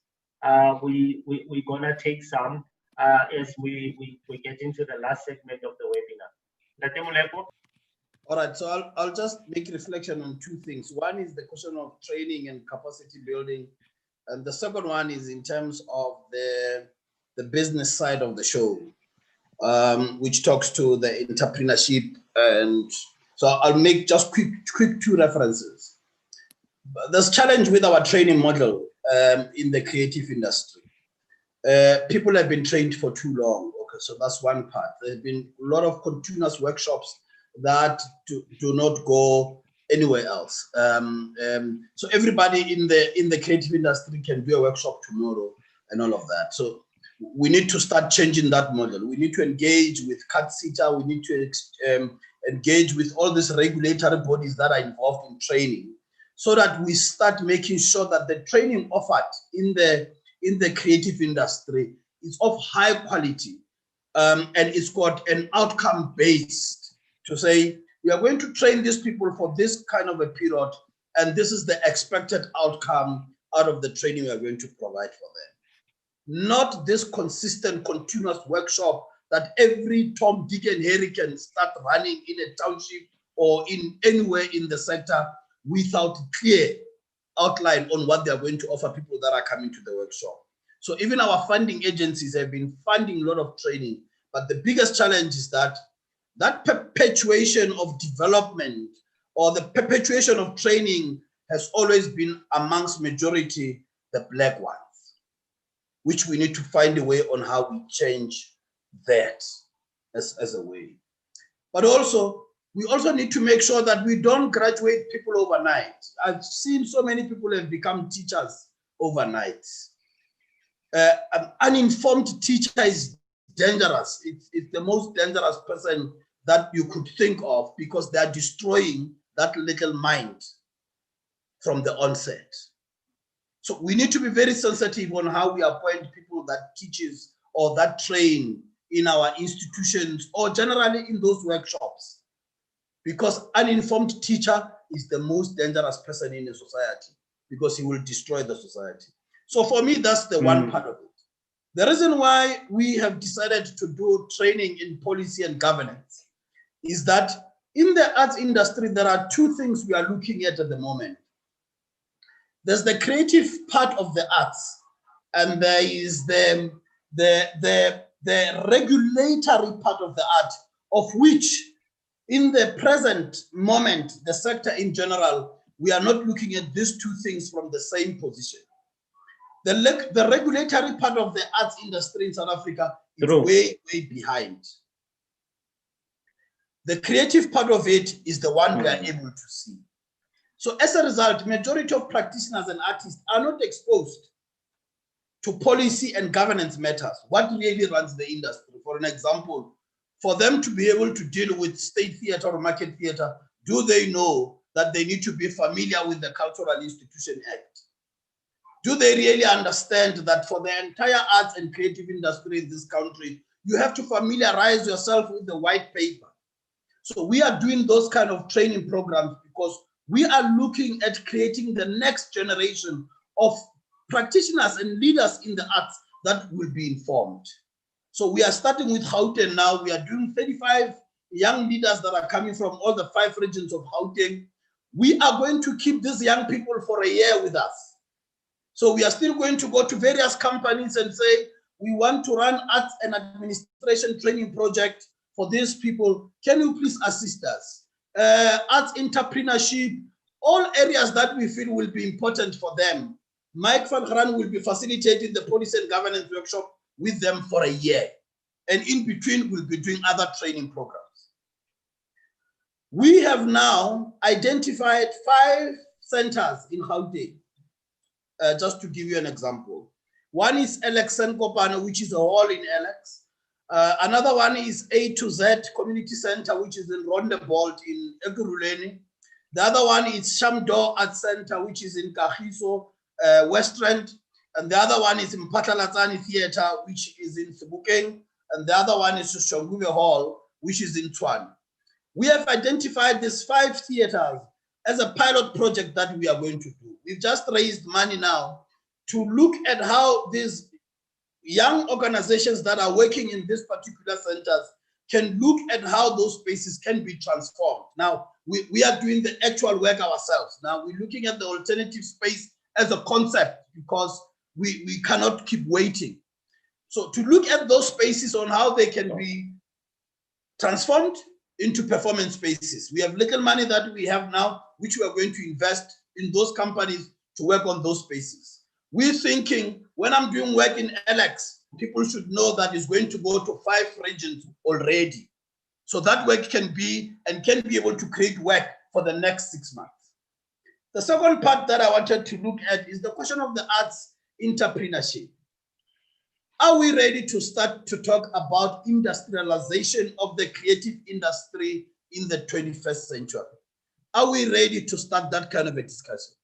we're gonna take some as we get into the last segment of the webinar. Tatemolepo? All right, so I'll just make reflection on two things. One is the question of training and capacity building, and the second one is in terms of the business side of the show, which talks to the entrepreneurship. And so I'll make just quick two references. There's a challenge with our training model in the creative industry. People have been trained for too long. Okay, so that's one part. There have been a lot of continuous workshops that do not go anywhere else. So everybody in the creative industry can do a workshop tomorrow and all of that. So we need to start changing that model. We need to engage with CAT-SITA. We need to engage with all these regulatory bodies that are involved in training, so that we start making sure that the training offered in the creative industry is of high quality, and it's got an outcome based to say, we are going to train these people for this kind of a period, and this is the expected outcome out of the training we are going to provide for them. Not this consistent, continuous workshop that every Tom, Dick, and Harry can start running in a township or in anywhere in the sector without clear outline on what they are going to offer people that are coming to the workshop. So even our funding agencies have been funding a lot of training, but the biggest challenge is that perpetuation of development or the perpetuation of training has always been amongst majority the black ones, which we need to find a way on how we change that as a way. But also, we also need to make sure that we don't graduate people overnight. I've seen so many people have become teachers overnight. An uninformed teacher is dangerous. It's the most dangerous person that you could think of, because they are destroying that little mind from the onset. So we need to be very sensitive on how we appoint people that teaches or that train in our institutions or generally in those workshops, because uninformed teacher is the most dangerous person in a society, because he will destroy the society. So for me, that's the one part of it. The reason why we have decided to do training in policy and governance is that in the arts industry, there are two things we are looking at the moment. There's the creative part of the arts, and there is the regulatory part of the art, of which in the present moment, the sector in general, we are not looking at these two things from the same position. The regulatory part of the arts industry in South Africa is way behind. The creative part of it is the one we are able to see. So as a result, majority of practitioners and artists are not exposed to policy and governance matters. What really runs the industry? For an example, for them to be able to deal with state theater or market theater, do they know that they need to be familiar with the Cultural Institution Act? Do they really understand that for the entire arts and creative industry in this country, you have to familiarize yourself with the white paper? So we are doing those kind of training programs because we are looking at creating the next generation of practitioners and leaders in the arts that will be informed. So we are starting with Gauteng now. We are doing 35 young leaders that are coming from all the 5 regions of Gauteng. We are going to keep these young people for a year with us. So we are still going to go to various companies and say, we want to run arts and administration training project for these people. Can you please assist us? Arts entrepreneurship, all areas that we feel will be important for them. Mike van Graan will be facilitating the policy and governance workshop with them for a year. And in between, we'll be doing other training programs. We have now identified 5 centers in Gauteng, just to give you an example. One is Alex Senkopane, which is a hall in Alex. Another one is A to Z Community Center, which is in Rondebolt in Ekurhuleni. The other one is Shamdo Art Center, which is in Kagiso, Westrand. And the other one is in Patalatsani Theater, which is in Sebokeng. And the other one is Shonguve Hall, which is in Tshwane. We have identified these 5 theaters as a pilot project that we are going to do. We've just raised money now to look at how these young organizations that are working in these particular centers can look at how those spaces can be transformed. Now, we are doing the actual work ourselves. Now, we're looking at the alternative space as a concept because we cannot keep waiting. So to look at those spaces on how they can be transformed into performance spaces. We have little money that we have now, which we are going to invest in those companies to work on those spaces. We're thinking when I'm doing work in LX, people should know that it's going to go to 5 regions already. So that work can be able to create work for the next 6 months. The second part that I wanted to look at is the question of the arts entrepreneurship. Are we ready to start to talk about industrialization of the creative industry in the 21st century? Are we ready to start that kind of a discussion?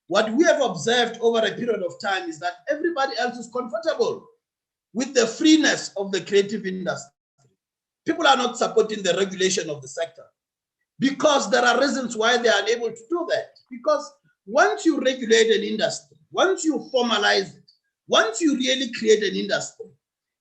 What we have observed over a period of time is that everybody else is comfortable with the freeness of the creative industry. People are not supporting the regulation of the sector because there are reasons why they are unable to do that. Because once you regulate an industry, once you formalize it, once you really create an industry,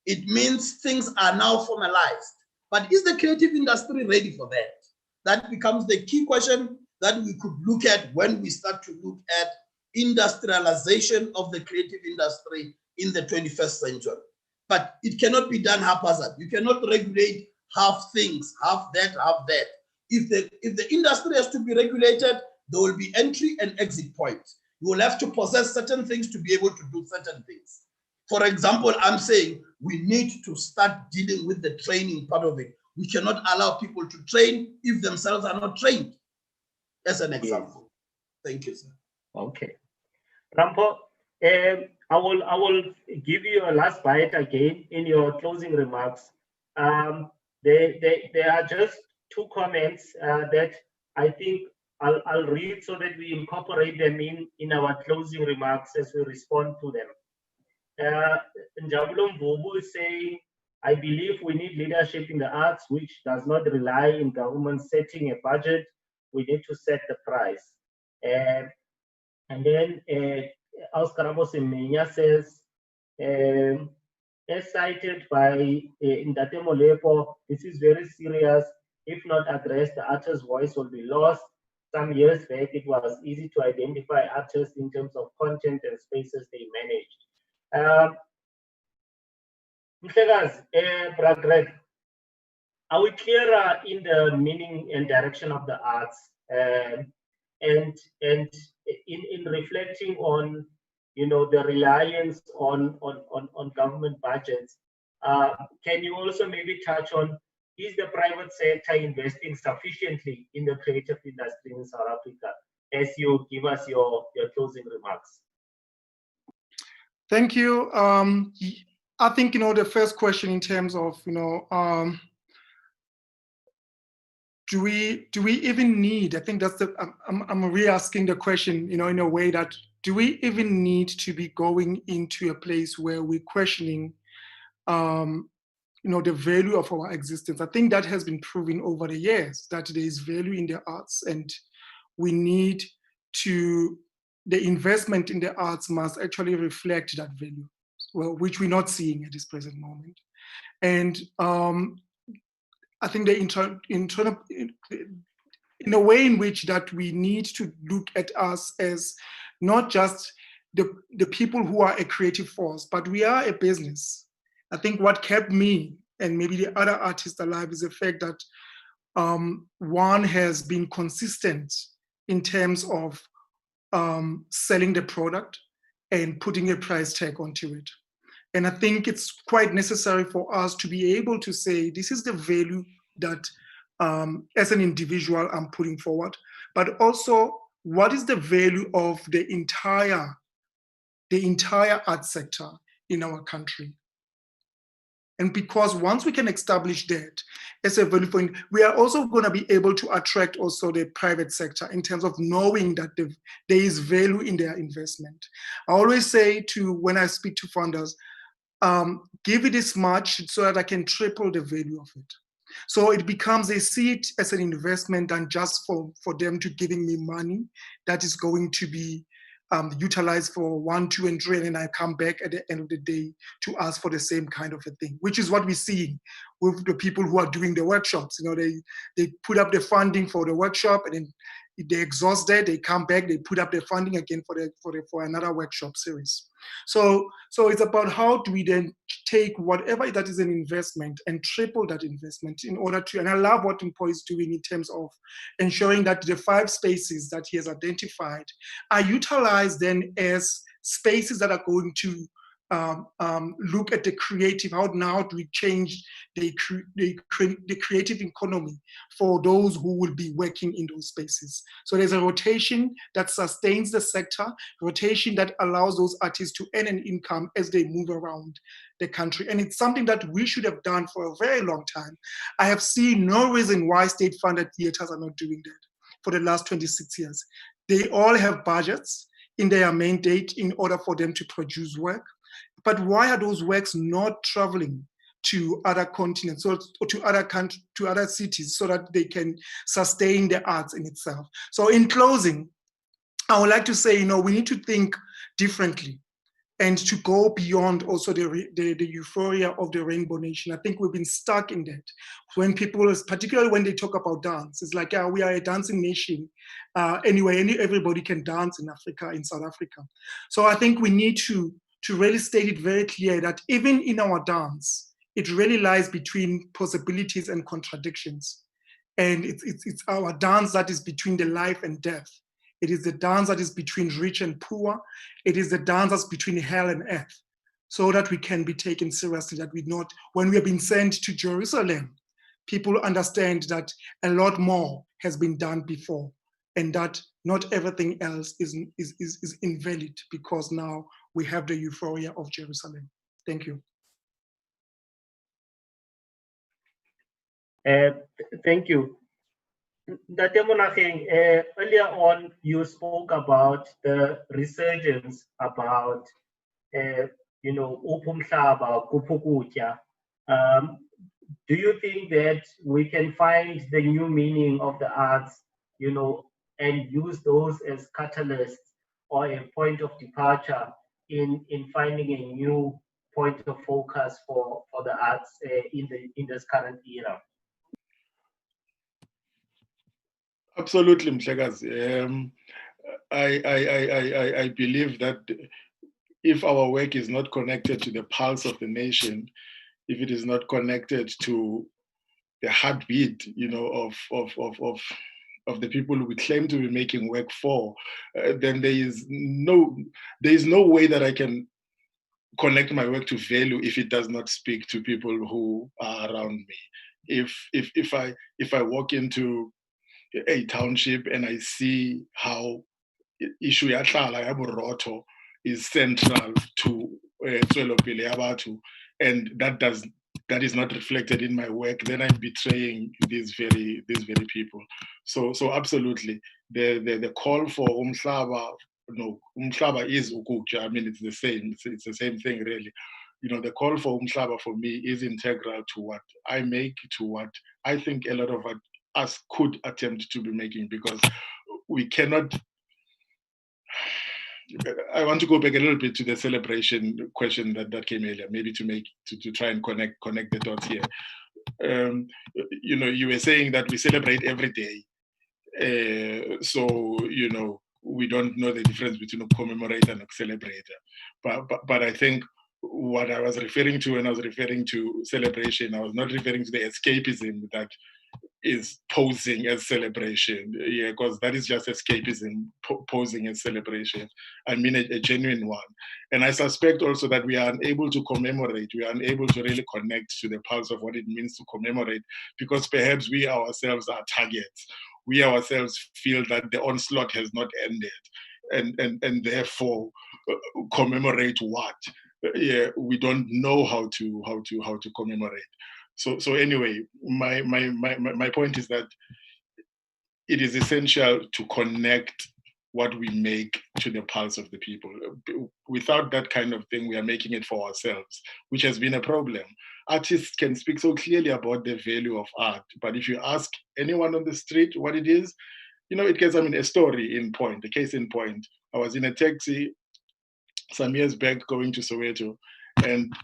it means things are now formalized. But is the creative industry ready for that? That becomes the key question that we could look at when we start to look at industrialization of the creative industry in the 21st century. But it cannot be done haphazard. You cannot regulate half things, half that, half that. If the industry has to be regulated, there will be entry and exit points. You will have to possess certain things to be able to do certain things. For example, I'm saying we need to start dealing with the training part of it. We cannot allow people to train if themselves are not trained, as an example. Yes. Thank you, sir. Okay. Rampo, I will give you a last bite again in your closing remarks. There are just 2 comments that I think I'll read so that we incorporate them in our closing remarks as we respond to them. Njabulo Mvubu is saying, I believe we need leadership in the arts, which does not rely on government setting a budget. We need to set the price. And then Oscar Semenya says, as cited by Ndate Molepo, this is very serious. If not addressed, the artist's voice will be lost. Some years back, it was easy to identify artists in terms of content and spaces they managed. Brad Greg, are we clearer in the meaning and direction of the arts? And in reflecting on, the reliance on government budgets, can you also maybe touch on, is the private sector investing sufficiently in the creative industry in South Africa, as you give us your closing remarks? Thank you. I think, the first question in terms of, do we even need, I think that's I'm re-asking the question, in a way that, do we even need to be going into a place where we're questioning, the value of our existence? I think that has been proven over the years, that there is value in the arts, and we need to, the investment in the arts must actually reflect that value, well, which we're not seeing at this present moment. And I think in a way in which that we need to look at us as not just the people who are a creative force, but we are a business. I think what kept me and maybe the other artists alive is the fact that one has been consistent in terms of selling the product, and putting a price tag onto it. And I think it's quite necessary for us to be able to say, this is the value that as an individual I'm putting forward, but also what is the value of the entire art sector in our country. And because once we can establish that as a value point, we are also going to be able to attract also the private sector in terms of knowing that there is value in their investment. I always say when I speak to funders, give it this much so that I can triple the value of it. So it becomes, they see it as an investment and just for them to giving me money that is going to be utilized for 1, 2, and 3, and then I come back at the end of the day to ask for the same kind of a thing, which is what we're seeing with the people who are doing the workshops. You know, they put up the funding for the workshop, and then they exhaust that, they come back, they put up the funding again for another workshop series. So it's about how do we then take whatever that is an investment and triple that investment in order to, and I love what Mpo is doing in terms of ensuring that the 5 spaces that he has identified are utilized then as spaces that are going to look at the creative, how now do we change the creative economy for those who will be working in those spaces. So there's a rotation that sustains the sector, rotation that allows those artists to earn an income as they move around the country. And it's something that we should have done for a very long time. I have seen no reason why state-funded theaters are not doing that for the last 26 years. They all have budgets in their mandate in order for them to produce work. But why are those works not traveling to other continents or to other countries, to other cities, so that they can sustain the arts in itself? So in closing, I would like to say, we need to think differently and to go beyond also the euphoria of the Rainbow Nation. I think we've been stuck in that. When people, particularly when they talk about dance, it's like, we are a dancing nation. Anyway, everybody can dance in Africa, in South Africa. So I think we need to really state it very clear that even in our dance, it really lies between possibilities and contradictions. And it's our dance that is between the life and death. It is the dance that is between rich and poor. It is the dance that's between hell and earth, so that we can be taken seriously, that when we have been sent to Jerusalem, people understand that a lot more has been done before, and that not everything else is invalid because now we have the euphoria of Jerusalem. Thank you. Thank you. Dr. Monageng, earlier on, you spoke about the resurgence about, Upumhlaba, Kupukutya. Do you think that we can find the new meaning of the arts, and use those as catalysts or a point of departure in finding a new point of focus for the arts in this current era? Absolutely, Mhlekazi. I believe that if our work is not connected to the pulse of the nation, if it is not connected to the heartbeat, of the people we claim to be making work for, then there is no way that I can connect my work to value if it does not speak to people who are around me. If I walk into a township and I see how issue ya tlala ya borotho is central to tswelopele ya batho, and that is not reflected in my work, then I'm betraying these very people. So absolutely, the call for umhlaba, umhlaba is ukutya. I mean, it's the same. It's the same thing, really. The call for umhlaba for me is integral to what I make, to what I think a lot of us could attempt to be making, because we cannot. I want to go back a little bit to the celebration question that came earlier, maybe to try and connect the dots here. You were saying that we celebrate every day, so we don't know the difference between a commemorator and a celebrator. But I think what I was referring to when I was referring to celebration, I was not referring to the escapism that is posing as celebration. Yeah, because that is just escapism, posing as celebration. I mean a genuine one. And I suspect also that we are unable to commemorate, we are unable to really connect to the pulse of what it means to commemorate, because perhaps we ourselves are targets. We ourselves feel that the onslaught has not ended, and therefore commemorate what? Yeah, we don't know how to commemorate. So anyway, my point is that it is essential to connect what we make to the pulse of the people. Without that kind of thing, we are making it for ourselves, which has been a problem. Artists can speak so clearly about the value of art, but if you ask anyone on the street what it is, it gets, a story in point, a case in point. I was in a taxi some years back going to Soweto, and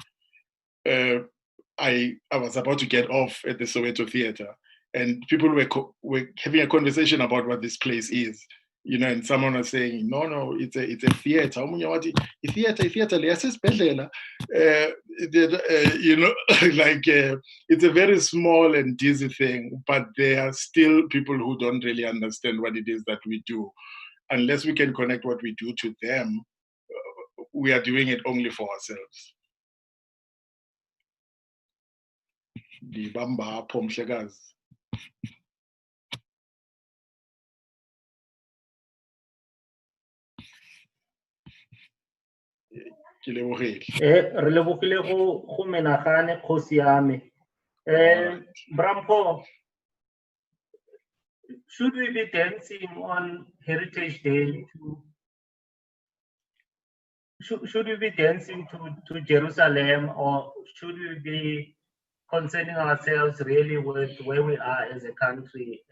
I was about to get off at the Soweto Theatre, and people were having a conversation about what this place is, and someone was saying, no, it's a theatre. Theatre, it's a very small and dizzy thing, but there are still people who don't really understand what it is that we do. Unless we can connect what we do to them, we are doing it only for ourselves. Ndibamba apho mhlekazi. Ke lebogile. Re lebogile go menagane kgosi ya me. Brampo, should we be dancing on Heritage Day should we be dancing to Jerusalem, or should we be concerning ourselves really with where we are as a country,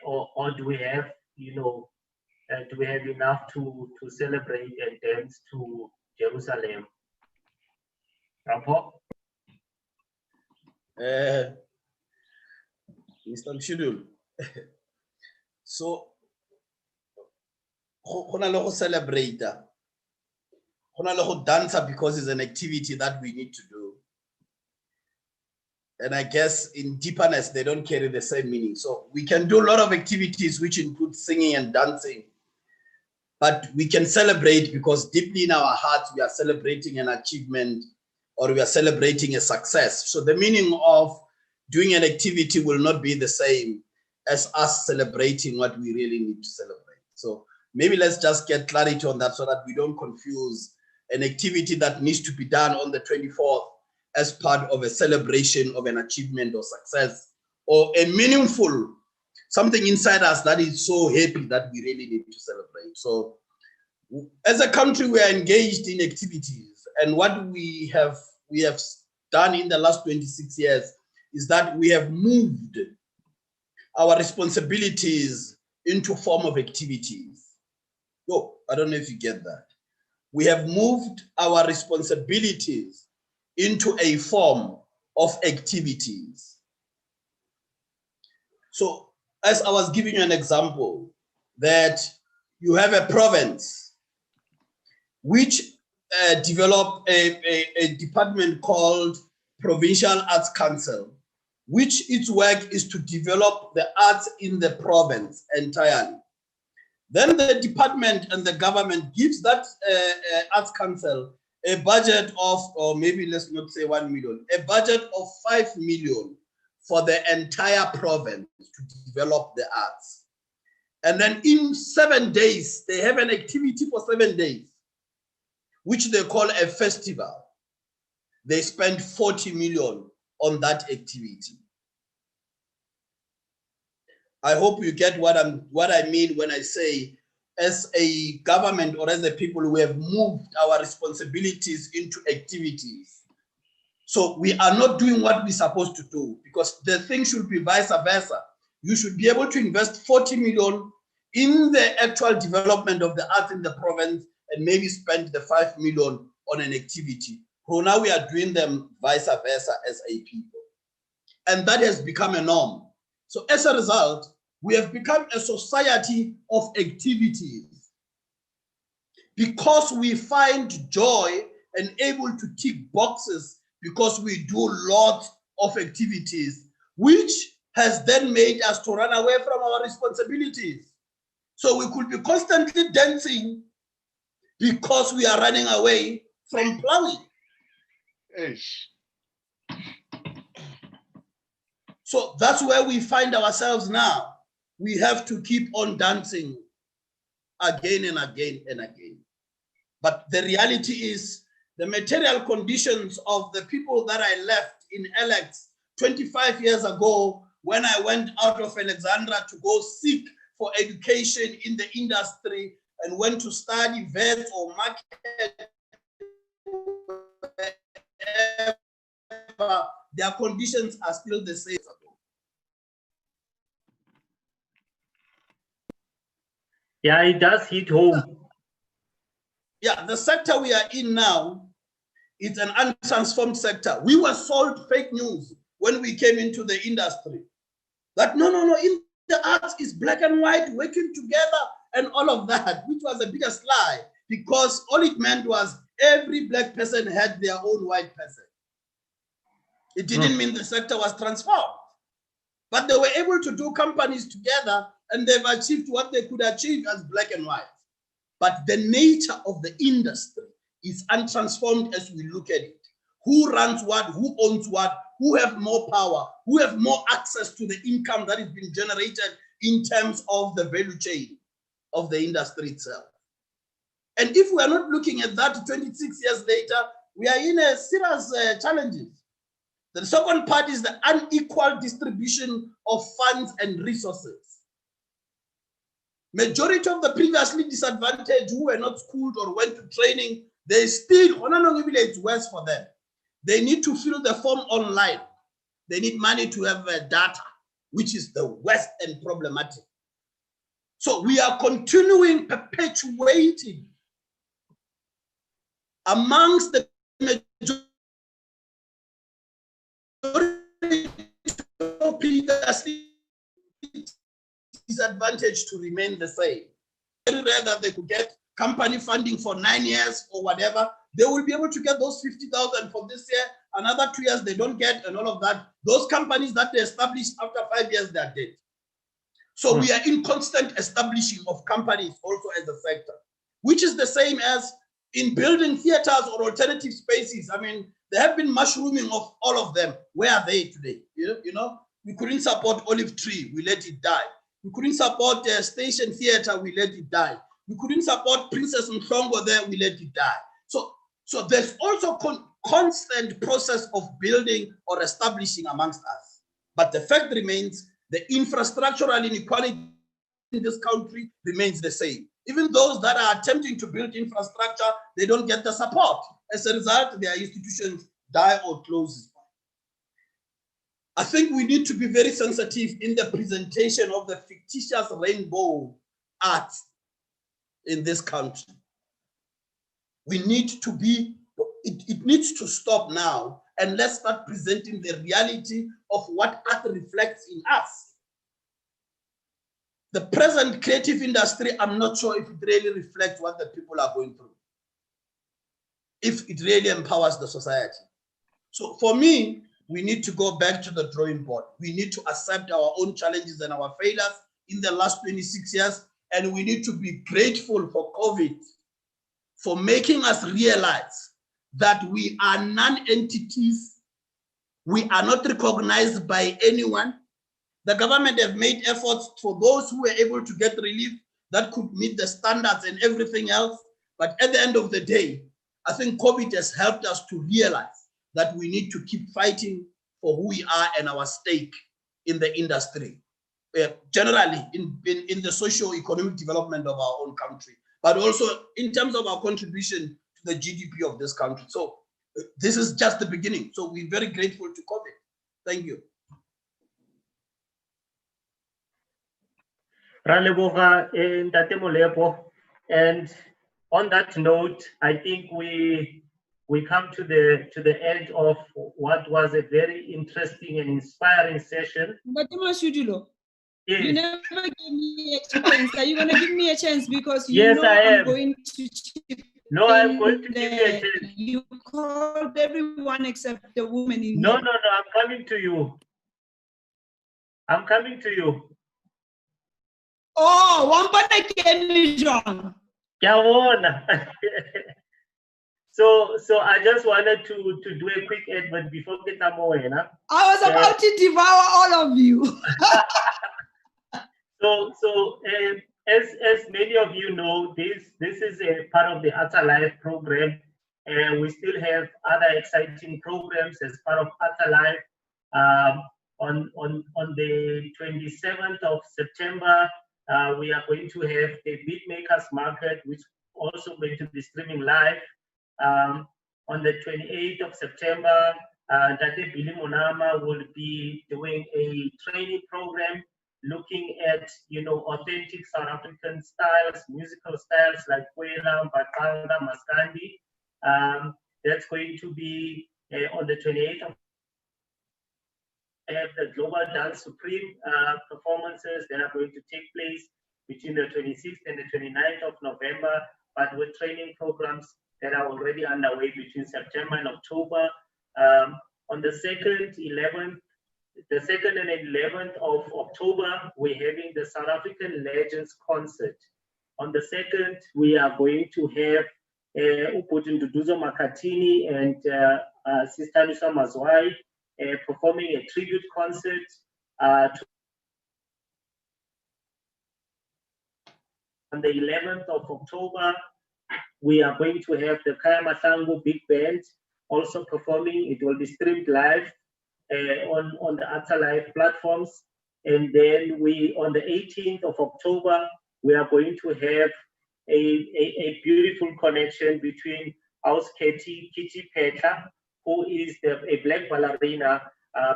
or do we have, do we have enough to celebrate and dance to Jerusalem? Rampo? Mr. Mshidul, so go na le go celebrate, go na le go dance because it's an activity that we need to do. And I guess in deeperness, they don't carry the same meaning. So we can do a lot of activities which include singing and dancing, but we can celebrate because deeply in our hearts, we are celebrating an achievement or we are celebrating a success. So the meaning of doing an activity will not be the same as us celebrating what we really need to celebrate. So maybe let's just get clarity on that so that we don't confuse an activity that needs to be done on the 24th as part of a celebration of an achievement or success, or a meaningful, something inside us that is so happy that we really need to celebrate. So as a country, we are engaged in activities, and what we have done in the last 26 years is that we have moved our responsibilities into form of activities. Oh, I don't know if you get that. We have moved our responsibilities into a form of activities. So as I was giving you an example, that you have a province which developed a department called Provincial Arts Council, which its work is to develop the arts in the province entirely. Then the department and the government gives that Arts Council a budget of, or maybe let's not say 1 million, a budget of 5 million for the entire province to develop the arts. And then in 7 days, they have an activity for 7 days, which they call a festival. They spend 40 million on that activity. I hope you get what I mean when I say, as a government or as a people, we have moved our responsibilities into activities. So we are not doing what we're supposed to do, because the thing should be vice versa. You should be able to invest 40 million in the actual development of the arts in the province and maybe spend the 5 million on an activity. So now we are doing them vice versa as a people. And that has become a norm. So as a result, we have become a society of activities. Because we find joy and able to tick boxes because we do lots of activities, which has then made us to run away from our responsibilities. So we could be constantly dancing because we are running away from plowing. Eish. So that's where we find ourselves now. We have to keep on dancing again and again and again. But the reality is the material conditions of the people that I left in Alex 25 years ago when I went out of Alexandra to go seek for education in the industry and went to study vet or market, wherever, their conditions are still the same. Yeah, it does hit home. Yeah, the sector we are in now, it's an untransformed sector. We were sold fake news when we came into the industry. That no, in the arts is black and white working together and all of that, which was the biggest lie, because all it meant was every black person had their own white person. It didn't mean the sector was transformed. But they were able to do companies together and they've achieved what they could achieve as black and white. But the nature of the industry is untransformed as we look at it. Who runs what, who owns what, who have more power, who have more access to the income that is being generated in terms of the value chain of the industry itself. And if we are not looking at that 26 years later, we are in a serious challenges. The second part is the unequal distribution of funds and resources. Majority of the previously disadvantaged who were not schooled or went to training, they still, it's worse for them. They need to fill the form online. They need money to have data, which is the worst and problematic. So we are continuing perpetuating amongst the majority of previously disadvantage to remain the same. Very rare that they could get company funding for 9 years or whatever. They will be able to get those 50,000 for this year, another 2 years they don't get, and all of that. Those companies that they established after 5 years, they are dead. So we are in constant establishing of companies also as a sector, which is the same as in building theaters or alternative spaces. I mean, there have been mushrooming of all of them. Where are they today? You know, we couldn't support Olive Tree, we let it die. We couldn't support the Station Theatre, we let it die. We couldn't support Princess Mhlongo there, we let it die. So there's also constant process of building or establishing amongst us. But the fact remains, the infrastructural inequality in this country remains the same. Even those that are attempting to build infrastructure, they don't get the support. As a result, their institutions die or close. I think we need to be very sensitive in the presentation of the fictitious rainbow art in this country. We need to be, it needs to stop now, and let's start presenting the reality of what art reflects in us. The present creative industry, I'm not sure if it really reflects what the people are going through, if it really empowers the society. So for me, we need to go back to the drawing board. We need to accept our own challenges and our failures in the last 26 years, and we need to be grateful for COVID for making us realize that we are non-entities. We are not recognized by anyone. The government have made efforts for those who were able to get relief that could meet the standards and everything else. But at the end of the day, I think COVID has helped us to realize that we need to keep fighting for who we are and our stake in the industry, generally in the socio-economic development of our own country, but also in terms of our contribution to the GDP of this country. So this is just the beginning. So we're very grateful to COVID. Thank you. And on that note, I think we come to the end of what was a very interesting and inspiring session. But Yes. you never give me a chance. Are you going to give me a chance? Because you Yes, know I am. I'm going to chip No, I'm in going to give you a chance. You called everyone except the woman in No, here. I'm coming to you. I'm coming to you. Oh, one part I came, John. So I just wanted to do a quick advert before we get more. I was about to devour all of you. So as many of you know, this is a part of the Ata Life program, and we still have other exciting programs as part of Ata Life. On the 27th of September, we are going to have the Beatmakers Market, which also going to be streaming live. On the 28th of September, Dr. Billy Monama will be doing a training program looking at, authentic South African styles, musical styles like Kwela, Mbaqanga, Maskandi. That's going to be on the 28th of the Global Dance Supreme performances that are going to take place between the 26th and the 29th of November, but with training programs that are already underway between September and October. On the 2nd and 11th of October, we're having the South African Legends Concert. On the 2nd, we are going to have Uputin Duduzo Makatini and Sister Nisa Mazwai performing a tribute concert on the 11th of October. We are going to have the Kaya Matango Big Band also performing. It will be streamed live on the Ata Live platforms. And then on the 18th of October, we are going to have a beautiful connection between House Kitty Petra, who is a black ballerina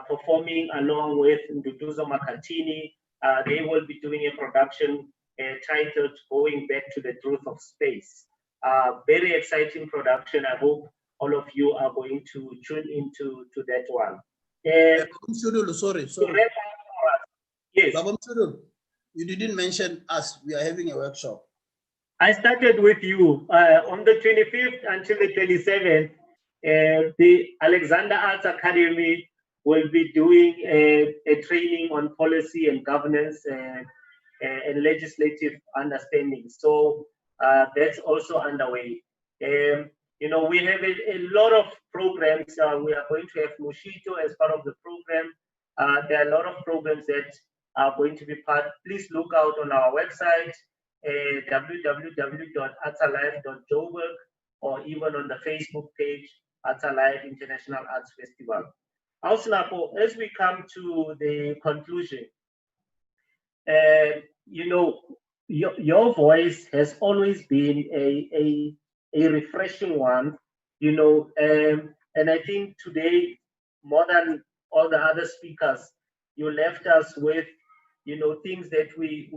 performing along with Nduduzo Makatini. They will be doing a production titled Going Back to the Truth of Space. Very exciting production. I hope all of you are going to tune into that one. Sorry. Yes. You didn't mention us. We are having a workshop. I started with you on the 25th until the 27th. The Alexander Arts Academy will be doing a training on policy and governance and legislative understanding. So that's also underway. We have a lot of programs. We are going to have Mushito as part of the program. There are a lot of programs that are going to be part. Please look out on our website, www.atalife.joburg, or even on the Facebook page, Ata Life International Arts Festival. Also, as we come to the conclusion, your voice has always been a refreshing one, and I think today, more than all the other speakers, you left us with, things that we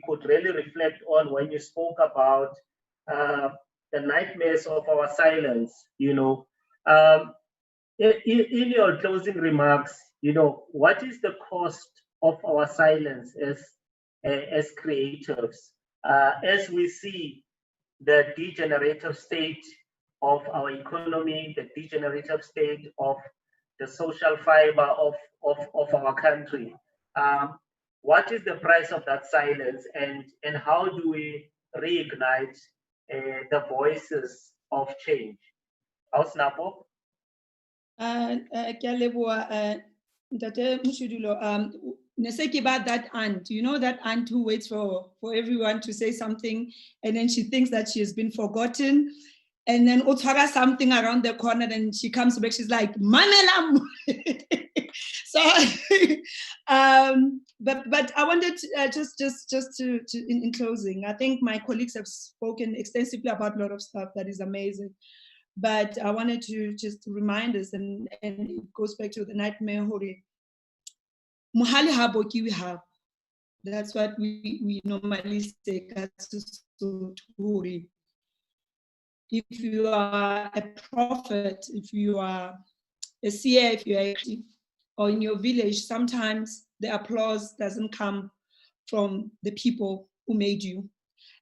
could really reflect on when you spoke about the nightmares of our silence, In your closing remarks, what is the cost of our silence as creatives, as we see the degenerative state of our economy, the degenerative state of the social fiber of our country? What is the price of that silence, and how do we reignite the voices of change? Ausnapo? About that aunt, that aunt who waits for everyone to say something, and then she thinks that she has been forgotten, and then Otara something around the corner, and she comes back, she's like, Mamelam. So, but I wanted to, just to in closing, I think my colleagues have spoken extensively about a lot of stuff that is amazing. But I wanted to just remind us, and it goes back to the nightmare hori. Mohali haboki we have. That's what we normally say. If you are a prophet, if you are a seer, if you are or in your village, sometimes the applause doesn't come from the people who made you.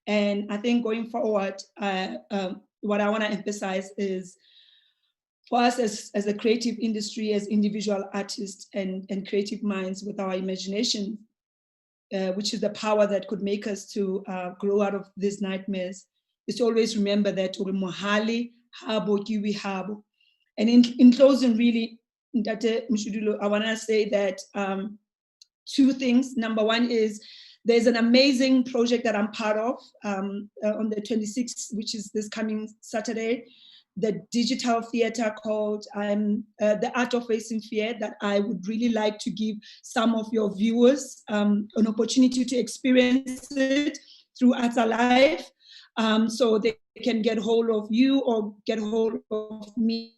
And I think going forward, what I want to emphasize is for us as a creative industry, as individual artists and creative minds with our imagination, which is the power that could make us to grow out of these nightmares, is to always remember that mohali habo kiwi habo. And in closing, really, Ndate Mshudulo, I want to say that two things. Number one is there's an amazing project that I'm part of on the 26th, which is this coming Saturday, the digital theater called The Art of Facing Fear, that I would really like to give some of your viewers an opportunity to experience it through Arts Alive, so they can get hold of you or get hold of me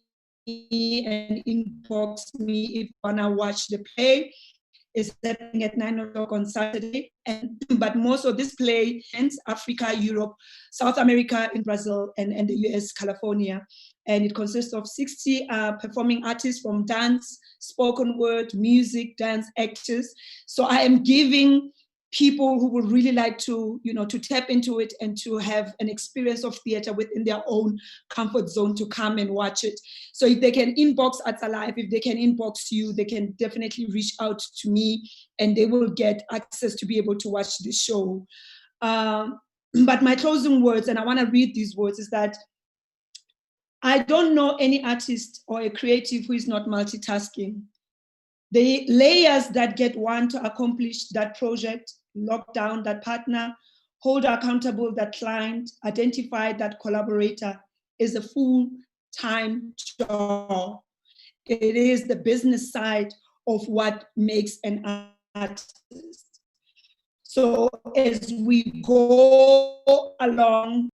and inbox me if you wanna watch the play. It's happening at 9 o'clock on Saturday. But most of this play ends Africa, Europe, South America, in Brazil, and the US, California. And it consists of 60 performing artists from dance, spoken word, music, dance, actors. So I am giving people who would really like to, to tap into it and to have an experience of theater within their own comfort zone to come and watch it. So if they can inbox Arts Alive, if they can inbox you, they can definitely reach out to me and they will get access to be able to watch the show. But my closing words, and I want to read these words, is that I don't know any artist or a creative who is not multitasking. The layers that get one to accomplish that project, lock down that partner, hold accountable that client, identify that collaborator, is a full-time job. It is the business side of what makes an artist. So as we go along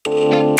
you.